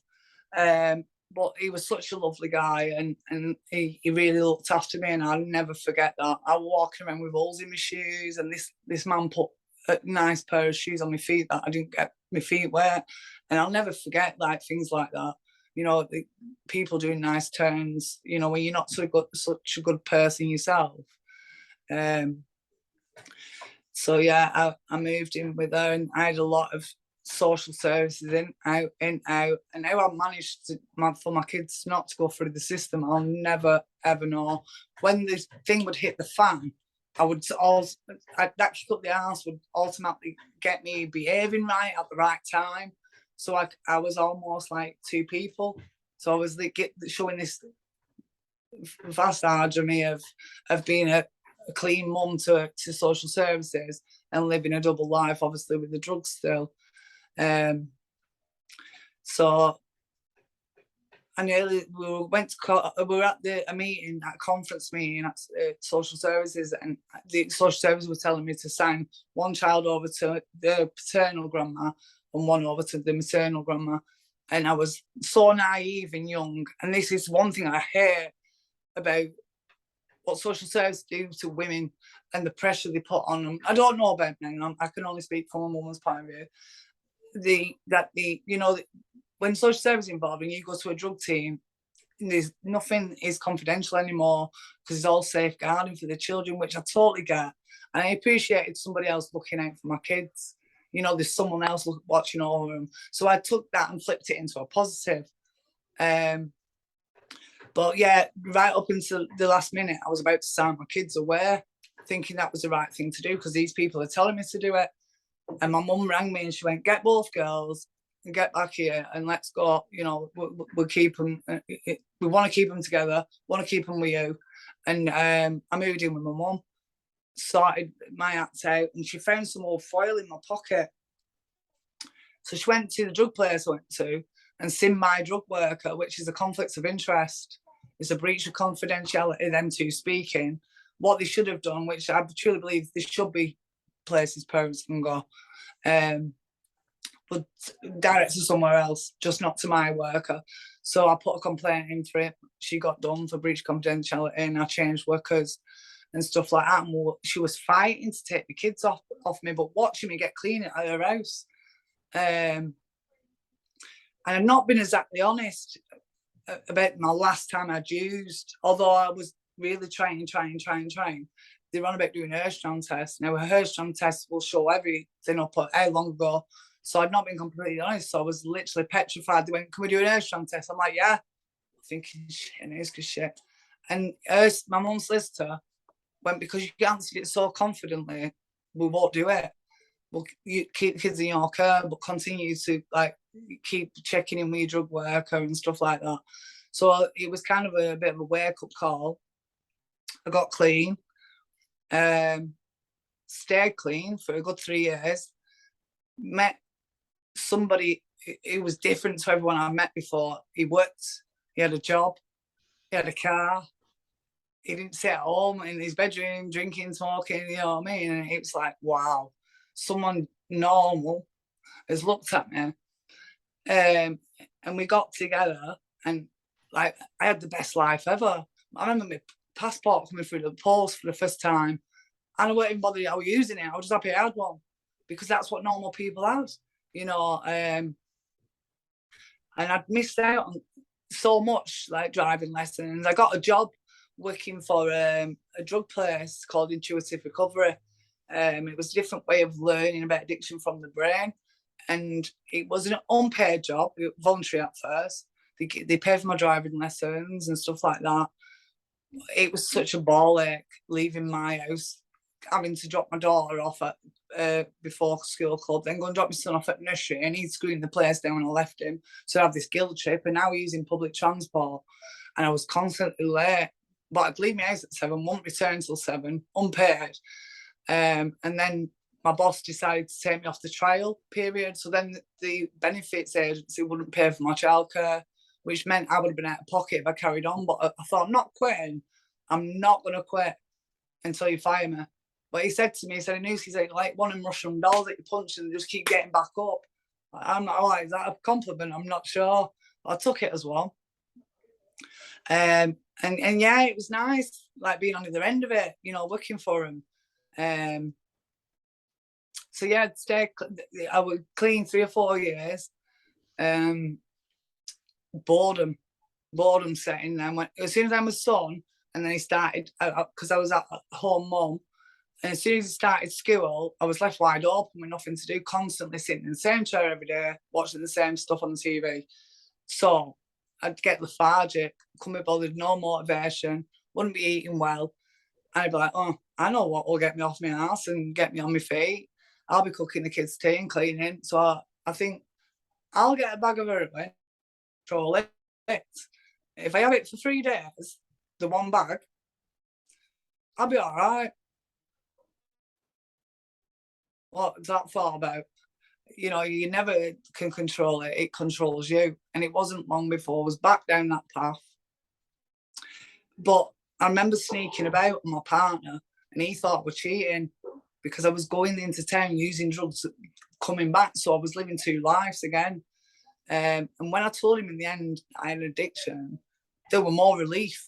But he was such a lovely guy, and he really looked after me, and I'll never forget that. I was walking around with holes in my shoes, and this man put a nice pair of shoes on my feet that I didn't get my feet wet. And I'll never forget like things like that. You know, the people doing nice turns, you know, when you're not such a good person yourself. So yeah, I moved in with her, and I had a lot of social services in, out, and how I managed for my kids not to go through the system, I'll never ever know. When this thing would hit the fan, that kick up the arse would ultimately get me behaving right at the right time. So I was almost like 2 people. So I was like showing this vast journey of being a clean mum to social services and living a double life, obviously with the drugs still. So I nearly we were at a meeting, at a conference meeting at social services, and the social services were telling me to sign one child over to the paternal grandma and one over to the maternal grandma. And I was so naive and young. And this is one thing I hear about what social services do to women and the pressure they put on them. I don't know about men. I can only speak from a woman's point of view. When social service is involved and you go to a drug team, there's nothing is confidential anymore because it's all safeguarding for the children, which I totally get. And I appreciated somebody else looking out for my kids. You know, there's someone else watching over them. So I took that and flipped it into a positive. But But yeah, right up until the last minute, I was about to sign my kids away, thinking that was the right thing to do because these people are telling me to do it. And my mum rang me and she went, "Get both girls and get back here and let's go. You know, we'll keep them. We want to keep them together. Want to keep them with you." And I moved in with my mum, sorted my act out, and she found some old foil in my pocket. So she went to the drug place I went to and seen my drug worker, which is a conflict of interest. It's a breach of confidentiality, them two speaking. What they should have done, which I truly believe there should be places parents can go, but direct to somewhere else, just not to my worker. So I put a complaint in for it. She got done for breach of confidentiality, and I changed workers and stuff like that. And she was fighting to take the kids off me, but watching me get clean at her house. And I've not been exactly honest about my last time I'd used, although I was really trying. They run about doing a Hirschsprung test. Now, a Hirschsprung test will show everything up at how long ago. So I'd not been completely honest. So I was literally petrified. They went, "Can we do an Hirschsprung test?" I'm like, "Yeah." Thinking, shit, Anouska shit. And my mum's solicitor went, "Because you answered it so confidently, we won't do it. We'll keep the kids in your care, but continue to like keep checking in with your drug worker and stuff like that." So it was kind of a bit of a wake-up call. I got clean, stayed clean for a good 3 years, met somebody who was different to everyone I met before. He worked, he had a job, he had a car, he didn't sit at home in his bedroom drinking, smoking, you know what I mean? And it was like, wow, someone normal has looked at me. And we got together, and like I had the best life ever. I remember my passport coming through the post for the first time, and I wasn't even bothered I was using it. I was just happy I had one because that's what normal people have, you know. And I'd missed out on so much, like driving lessons. I got a job working for a drug place called Intuitive Recovery. It was a different way of learning about addiction from the brain. And it was an unpaid job, voluntary at first. They paid for my driving lessons and stuff like that. It was such a ball ache leaving my house, having to drop my daughter off at before school club, then go and drop my son off at nursery, and he'd screwed the place down when I left him. So I have this guilt trip, and now we're using public transport, and I was constantly late. But I'd leave my house at 7, wouldn't return till 7, unpaid. And then my boss decided to take me off the trial period. So then the benefits agency wouldn't pay for my childcare, which meant I would have been out of pocket if I carried on. But I thought, I'm not quitting. I'm not going to quit until you fire me. But he said to me, he said, "Anouska, he's like one of them Russian dolls that you punch and just keep getting back up." I'm not like, is that a compliment? I'm not sure. But I took it as well. And yeah, it was nice, like being on the other end of it, you know, working for him. So yeah, I was clean 3 or 4 years. Boredom setting. Then as soon as I was son, and then he started, because I was at home mum, and as soon as he started school, I was left wide open with nothing to do, constantly sitting in the same chair every day, watching the same stuff on the TV. So I'd get lethargic, couldn't be bothered, no motivation, wouldn't be eating well. And I'd be like, "Oh, I know what will get me off my ass and get me on my feet. I'll be cooking the kids' tea and cleaning." So I think I'll get a bag of heroin, control it. If I have it for 3 days, the one bag, I'll be all right. What's that thought about? You know, you never can control it. It controls you. And it wasn't long before I was back down that path. But I remember sneaking about with my partner, and he thought we're cheating because I was going into town using drugs, coming back. So I was living 2 lives again. And when I told him in the end I had an addiction, there were more relief.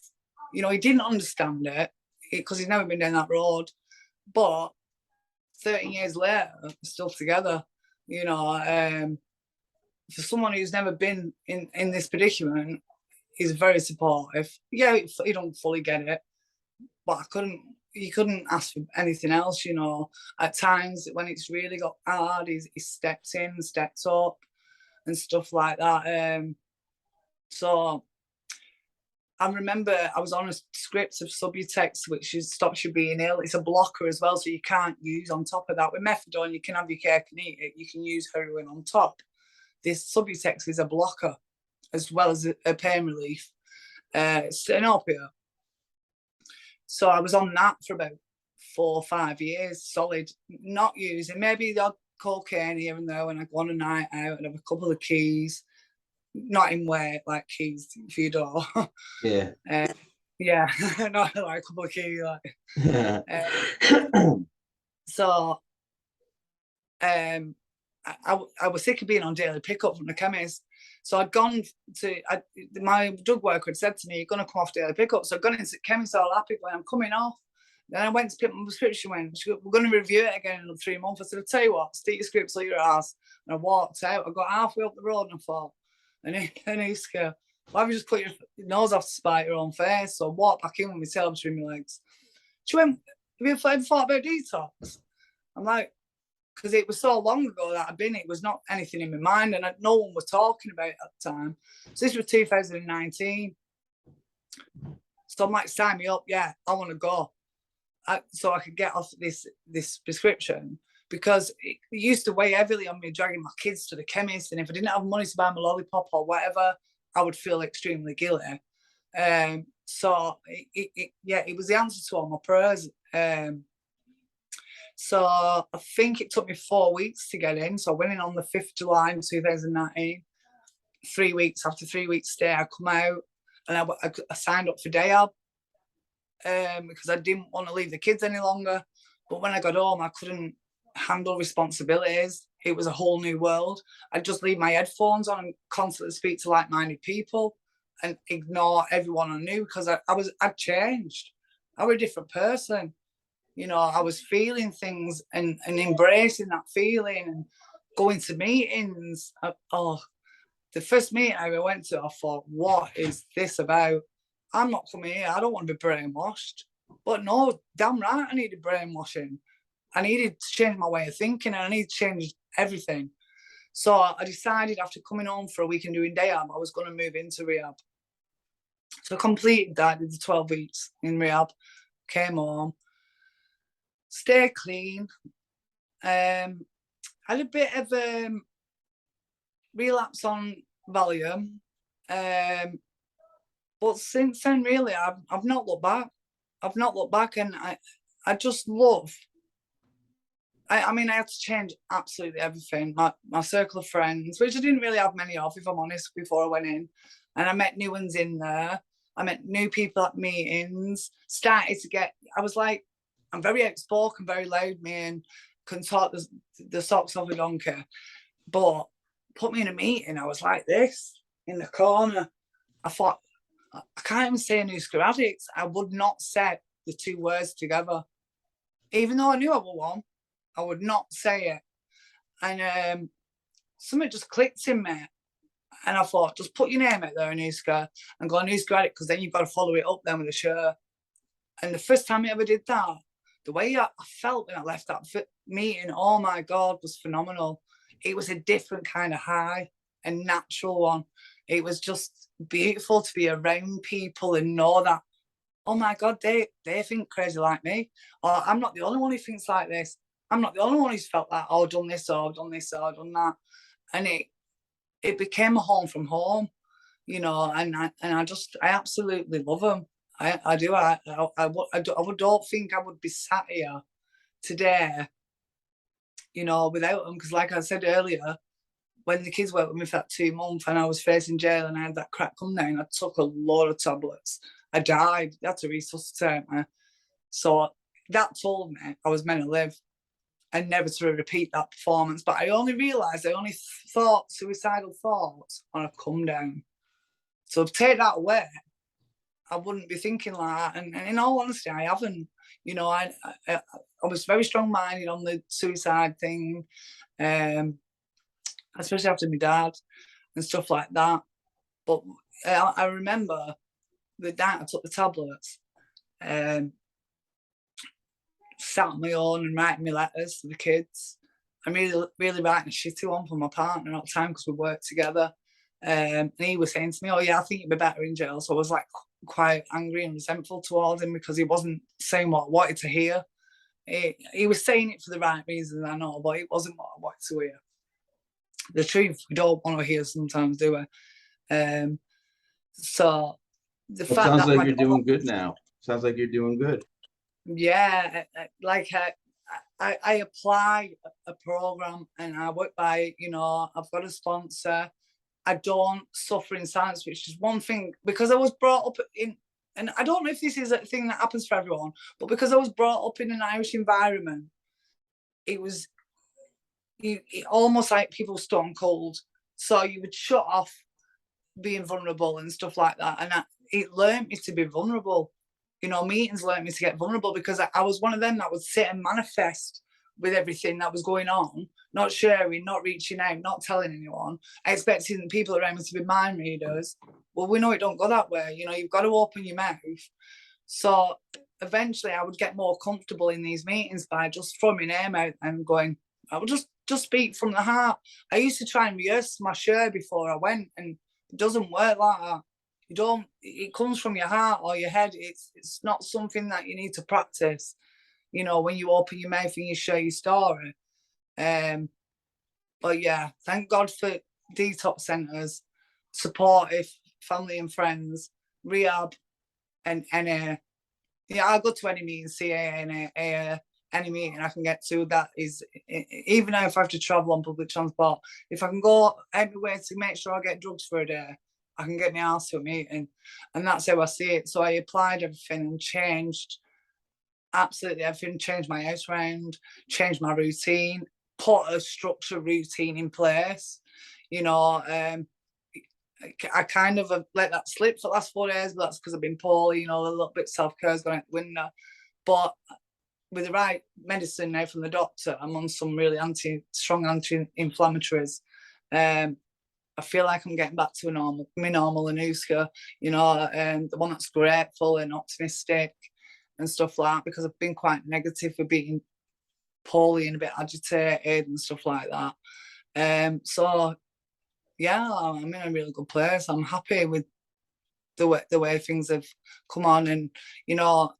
You know, he didn't understand it because he's never been down that road. But 13 years later, we're still together. You know, for someone who's never been in this predicament, he's very supportive. Yeah, he don't fully get it, but you couldn't ask for anything else, you know. At times when it's really got hard, he stepped in, stepped up and stuff like that. So I remember I was on a script of Subutex, which stops you being ill. It's a blocker as well, so you can't use on top of that. With methadone, you can have your cake and eat it. You can use heroin on top. This Subutex is a blocker as well as a pain relief. It's an opiate. So I was on that for about 4 or 5 years, solid, not using, maybe the odd cocaine here and there when I go on a night out and have a couple of keys, not in weight, like keys for your door. Yeah. Yeah, not like a couple of keys. Like. So I was sick of being on daily pickup from the chemist. So I'd gone to, my drug worker had said to me, you're going to come off daily pickup. So I'd gone into the chemist all happy when I'm coming off. Then I went to pick my prescription, we're going to review it again in 3 months. I said, I'll tell you what, stick your scripts on your ass. And I walked out. I got halfway up the road and I thought, Anouska, why have you just put your nose off to spite your own face? So I walked back in with my tail between my legs. She went, have you ever thought about detox? I'm like, because it was so long ago that I'd been, it was not anything in my mind and no one was talking about it at the time. So this was 2019. So I'm like, sign me up. Yeah, I want to go. So I could get off this prescription, because it used to weigh heavily on me dragging my kids to the chemist. And if I didn't have money to buy my lollipop or whatever, I would feel extremely guilty. So it was the answer to all my prayers. So I think it took me 4 weeks to get in. So I went in on the 5th of July in 2019. 3 weeks, after 3 weeks stay, I come out and I signed up for day up because I didn't want to leave the kids any longer. But when I got home, I couldn't handle responsibilities. It was a whole new world. I'd just leave my headphones on and constantly speak to like-minded people and ignore everyone I knew, because I'd changed. I was a different person. You know, I was feeling things and embracing that feeling and going to meetings. The first meeting I went to, I thought, what is this about? I'm not coming here. I don't want to be brainwashed. But no, damn right, I needed brainwashing. I needed to change my way of thinking, and I needed to change everything. So I decided after coming home for a week and doing day up, I was going to move into rehab. So I completed that, did the 12 weeks in rehab, came home, stay clean. Had a bit of relapse on Valium. But since then, really, I've not looked back. I've not looked back, and I just love. I mean, I had to change absolutely everything. My circle of friends, which I didn't really have many of, if I'm honest, before I went in. And I met new ones in there. I met new people at meetings. Started to get, I was like, I'm very outspoken, very loud, man. Can talk the socks off a donkey. But put me in a meeting, I was like this, in the corner. I thought, I can't even say Anouska Addicts. I would not say the two words together. Even though I knew I was one, I would not say it. And something just clicked in me. And I thought, just put your name out there, Anouska, and go Anouska Addicts, because then you've got to follow it up then with a shirt. And the first time I ever did that, the way I felt when I left that meeting, oh my God, was phenomenal. It was a different kind of high, a natural one. It was just beautiful to be around people and know that, oh my God, they think crazy like me. Or I'm not the only one who thinks like this. I'm not the only one who's felt that, oh, done this, or done this, or done that. And it became a home from home, you know, and I absolutely love them. I do. I don't think I would be sat here today, you know, without them. Because like I said earlier, when the kids were with me for that 2 months and I was facing jail and I had that crack come down, I took a lot of tablets. I died. They had to resuscitate me. So that told me I was meant to live and never to repeat that performance. But I only realised I only thought suicidal thoughts on a come down. So to take that away, I wouldn't be thinking like that. And in all honesty, I haven't. You know, I was very strong-minded on the suicide thing, especially after my dad and stuff like that. But I remember the night I took the tablets, sat on my own and writing me letters to the kids. I'm really writing a shitty one for my partner at the time because we worked together. And he was saying to me, oh yeah, I think you'd be better in jail. So I was like, quite angry and resentful towards him because he wasn't saying what I wanted to hear. He was saying it for the right reasons, I know, but it wasn't what I wanted to hear. The truth we don't want to hear sometimes, do we? So the Well, it fact sounds that like my you're daughter, doing good now. Sounds like you're doing good. yeah, like I apply a program and I work by it. You know, I've got a sponsor. I don't suffer in silence, which is one thing because I was brought up in, and I don't know if this is a thing that happens for everyone, but because I was brought up in an Irish environment, it was almost like people stone cold. So you would shut off being vulnerable and stuff like that. And it learned me to be vulnerable. You know, meetings learned me to get vulnerable because I was one of them that would sit and manifest with everything that was going on, not sharing, not reaching out, not telling anyone, expecting the people around me to be mind readers. Well, we know it don't go that way. You know, you've got to open your mouth. So eventually I would get more comfortable in these meetings by just throwing my name out and going, I would just speak from the heart. I used to try and rehearse my share before I went, and it doesn't work like that. You don't, it comes from your heart or your head. It's not something that you need to practice, you know, when you open your mouth and you share your story. But yeah, thank God for detox centres, supportive family and friends, rehab, and NA. Yeah, I'll go to any meeting, CA, NA, any meeting I can get to. That is, even if I have to travel on public transport, if I can go everywhere to make sure I get drugs for a day, I can get my ass to a meeting. And that's how I see it. So I applied everything and changed absolutely everything, changed my house round, changed my routine, put a structured routine in place. You know, I kind of let that slip for the last 4 days, but that's because I've been poorly, you know, a little bit self-care is going out the window. But with the right medicine now from the doctor, I'm on some really strong anti-inflammatories. I feel like I'm getting back to my normal Anouska, you know, the one that's grateful and optimistic and stuff like that, because I've been quite negative with being poorly and a bit agitated and stuff like that. So yeah, I'm in a really good place. I'm happy with the way things have come on, and you know,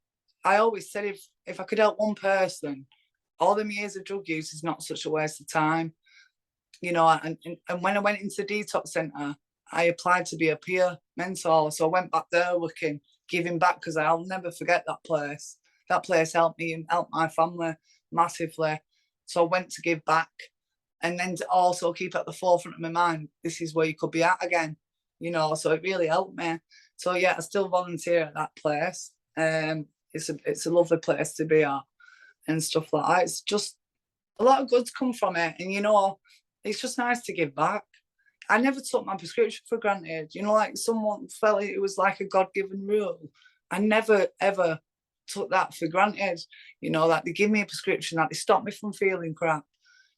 I always said if I could help one person, all them years of drug use is not such a waste of time. You know, and when I went into the detox centre, I applied to be a peer mentor. So I went back there looking, giving back, because I'll never forget that place. That place helped me and helped my family massively. So I went to give back, and then to also keep at the forefront of my mind, this is where you could be at again. You know, so it really helped me. So yeah, I still volunteer at that place. It's a lovely place to be at and stuff like that. It's just a lot of goods come from it, and you know, it's just nice to give back. I never took my prescription for granted. You know, like someone felt it was like a God-given rule. I never ever took that for granted. You know, that they give me a prescription, that they stop me from feeling crap.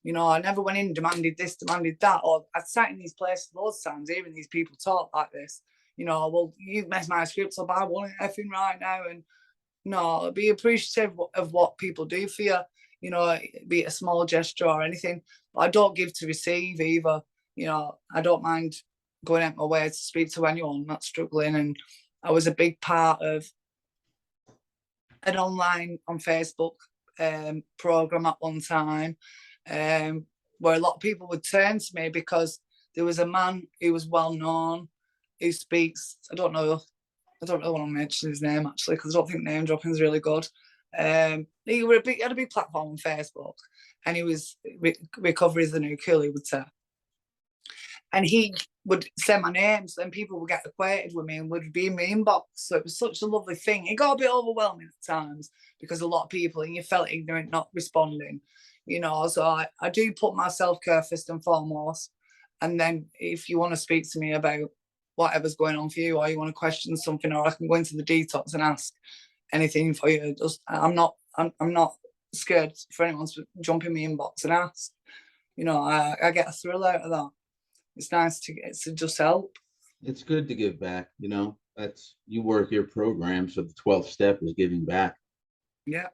You know, I never went in, demanded this, demanded that, or I sat in these places loads of times, hearing these people talk like this. You know, well, you messed my script up, I want it effing right now. And no, be appreciative of what people do for you. You know, be it a small gesture or anything. But I don't give to receive either. You know, I don't mind going out my way to speak to anyone that's struggling. And I was a big part of an online on Facebook program at one time, where a lot of people would turn to me because there was a man who was well known who speaks. I don't really want to mention his name actually, because I don't think name dropping is really good. He had a big platform on Facebook, and he was recovery is the new cool, he would say. And he would send my name, so then people would get acquainted with me and would be in my inbox. So it was such a lovely thing. It got a bit overwhelming at times because a lot of people, and you felt ignorant, not responding, you know. So I do put my self-care first and foremost. And then if you want to speak to me about whatever's going on for you, or you want to question something, or I can go into the detox and ask anything for you. I'm not scared for anyone to jump in my inbox and ask. You know, I get a thrill out of that. It's nice to just help. It's good to give back, you know. That's you work your program, so the 12th step is giving back. Yeah.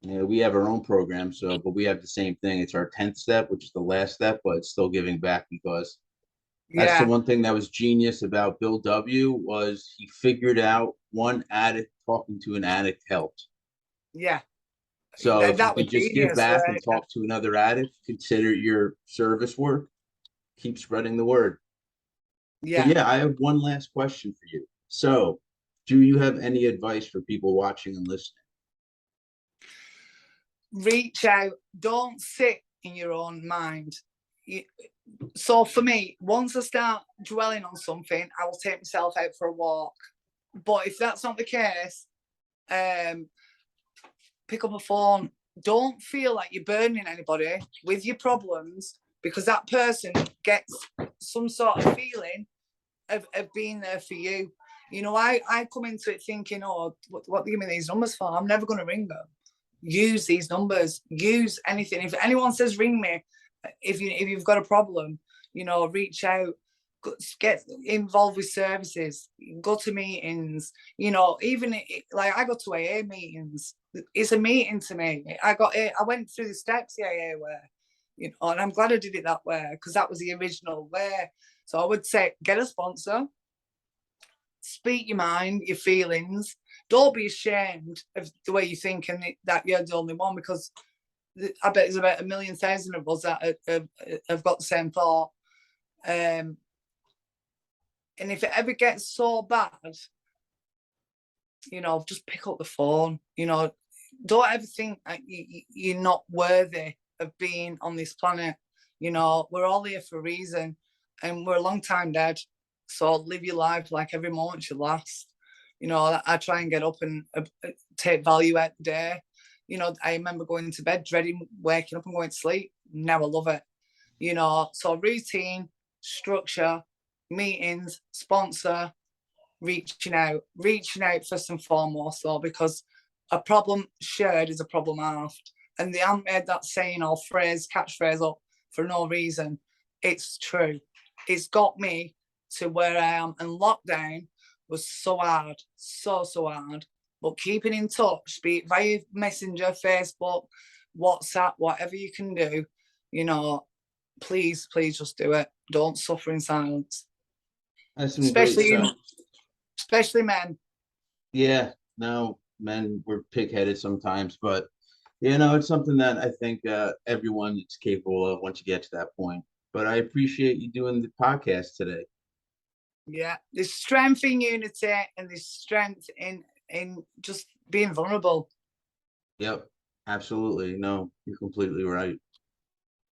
Yeah, we have our own program, but we have the same thing. It's our 10th step, which is the last step, but it's still giving back because That's the Yeah, one thing that was genius about Bill W. was he figured out one addict talking to an addict helped. yeah. So if you That was could just give genius, back and right? talk to another addict, consider your service work. Keep spreading the word. So Yeah. yeah, I have one last question for you. So, do you have any advice for people watching and listening? Reach out. Don't sit in your own mind. So for me, once I start dwelling on something, I will take myself out for a walk. But if that's not the case, pick up a phone. Don't feel like you're burdening anybody with your problems because that person gets some sort of feeling of being there for you. You know, I come into it thinking, oh, what do you give me these numbers for? I'm never going to ring them. Use these numbers. Use anything. If anyone says ring me, if you've got a problem, you know, reach out. Get involved with services. Go to meetings. You know, even like I go to AA meetings. It's a meeting to me. I went through the steps the AA way, you know, and I'm glad I did it that way because that was the original way. So I would say get a sponsor, speak your mind, your feelings. Don't be ashamed of the way you think and that you're the only one because I bet there's about 1,000,000 of us that have got the same thought. And if it ever gets so bad, you know, just pick up the phone. You know, don't ever think that you're not worthy of being on this planet. You know, we're all here for a reason and we're a long time dead. So live your life like every moment should last. You know, I try and get up and take value out the day. You know, I remember going to bed, dreading waking up and going to sleep. Now I love it. You know, so routine, structure, meetings, sponsor, reaching out first and foremost, though, because a problem shared is a problem halved. And they haven't made that saying or phrase, catchphrase up for no reason. It's true. It's got me to where I am. And lockdown was so hard, so hard. But keeping in touch, be it via Messenger, Facebook, WhatsApp, whatever you can do, you know, please just do it. Don't suffer in silence. That's some great Especially stuff. especially men. Yeah, no, men we're pig-headed sometimes, but you know, it's something that I think everyone is capable of once you get to that point. But I appreciate you doing the podcast today. Yeah, there's strength in unity and there's strength in just being vulnerable. Yep, absolutely. No, you're completely right.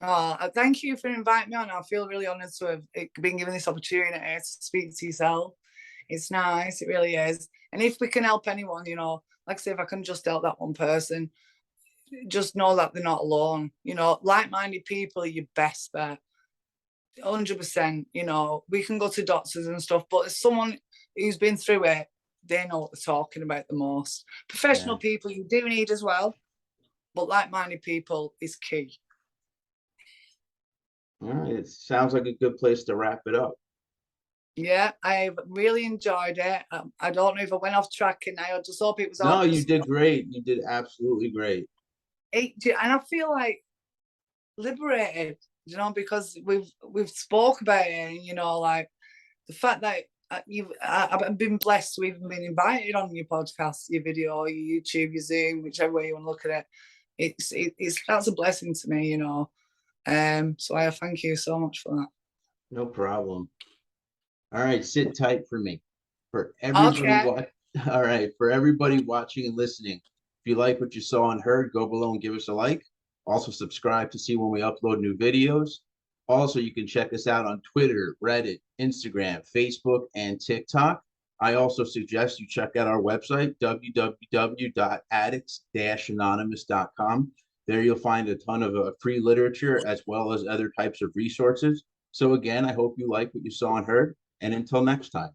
Oh, thank you for inviting me on. I feel really honoured to have been given this opportunity to speak to yourself. It's nice, it really is. And if we can help anyone, you know, like I say, if I can just help that one person, just know that they're not alone. You know, like-minded people are your best bet. 100%. You know, we can go to doctors and stuff, but as someone who's been through it, they know what they're talking about the most. Yeah. Professional people you do need as well, but like-minded people is key. All right. It sounds like a good place to wrap it up. Yeah, I've really enjoyed it. I don't know if I went off track and I just hope it was No, you honest. did great. You did absolutely great. And I feel like liberated, you know, because we've spoke about it, and you know, like the fact that I've been blessed to even been invited on your podcast, your video, your YouTube, your Zoom, whichever way you want to look at it. It's that's a blessing to me, you know. So I thank you so much for that. No problem. All right, sit tight for me. For everybody Okay. watch, all right, for everybody watching and listening. If you like what you saw and heard, go below and give us a like. Also subscribe to see when we upload new videos. Also, you can check us out on Twitter, Reddit, Instagram, Facebook, and TikTok. I also suggest you check out our website, www.addicts-anonymous.com. There you'll find a ton of free literature as well as other types of resources. So again, I hope you like what you saw and heard. And until next time.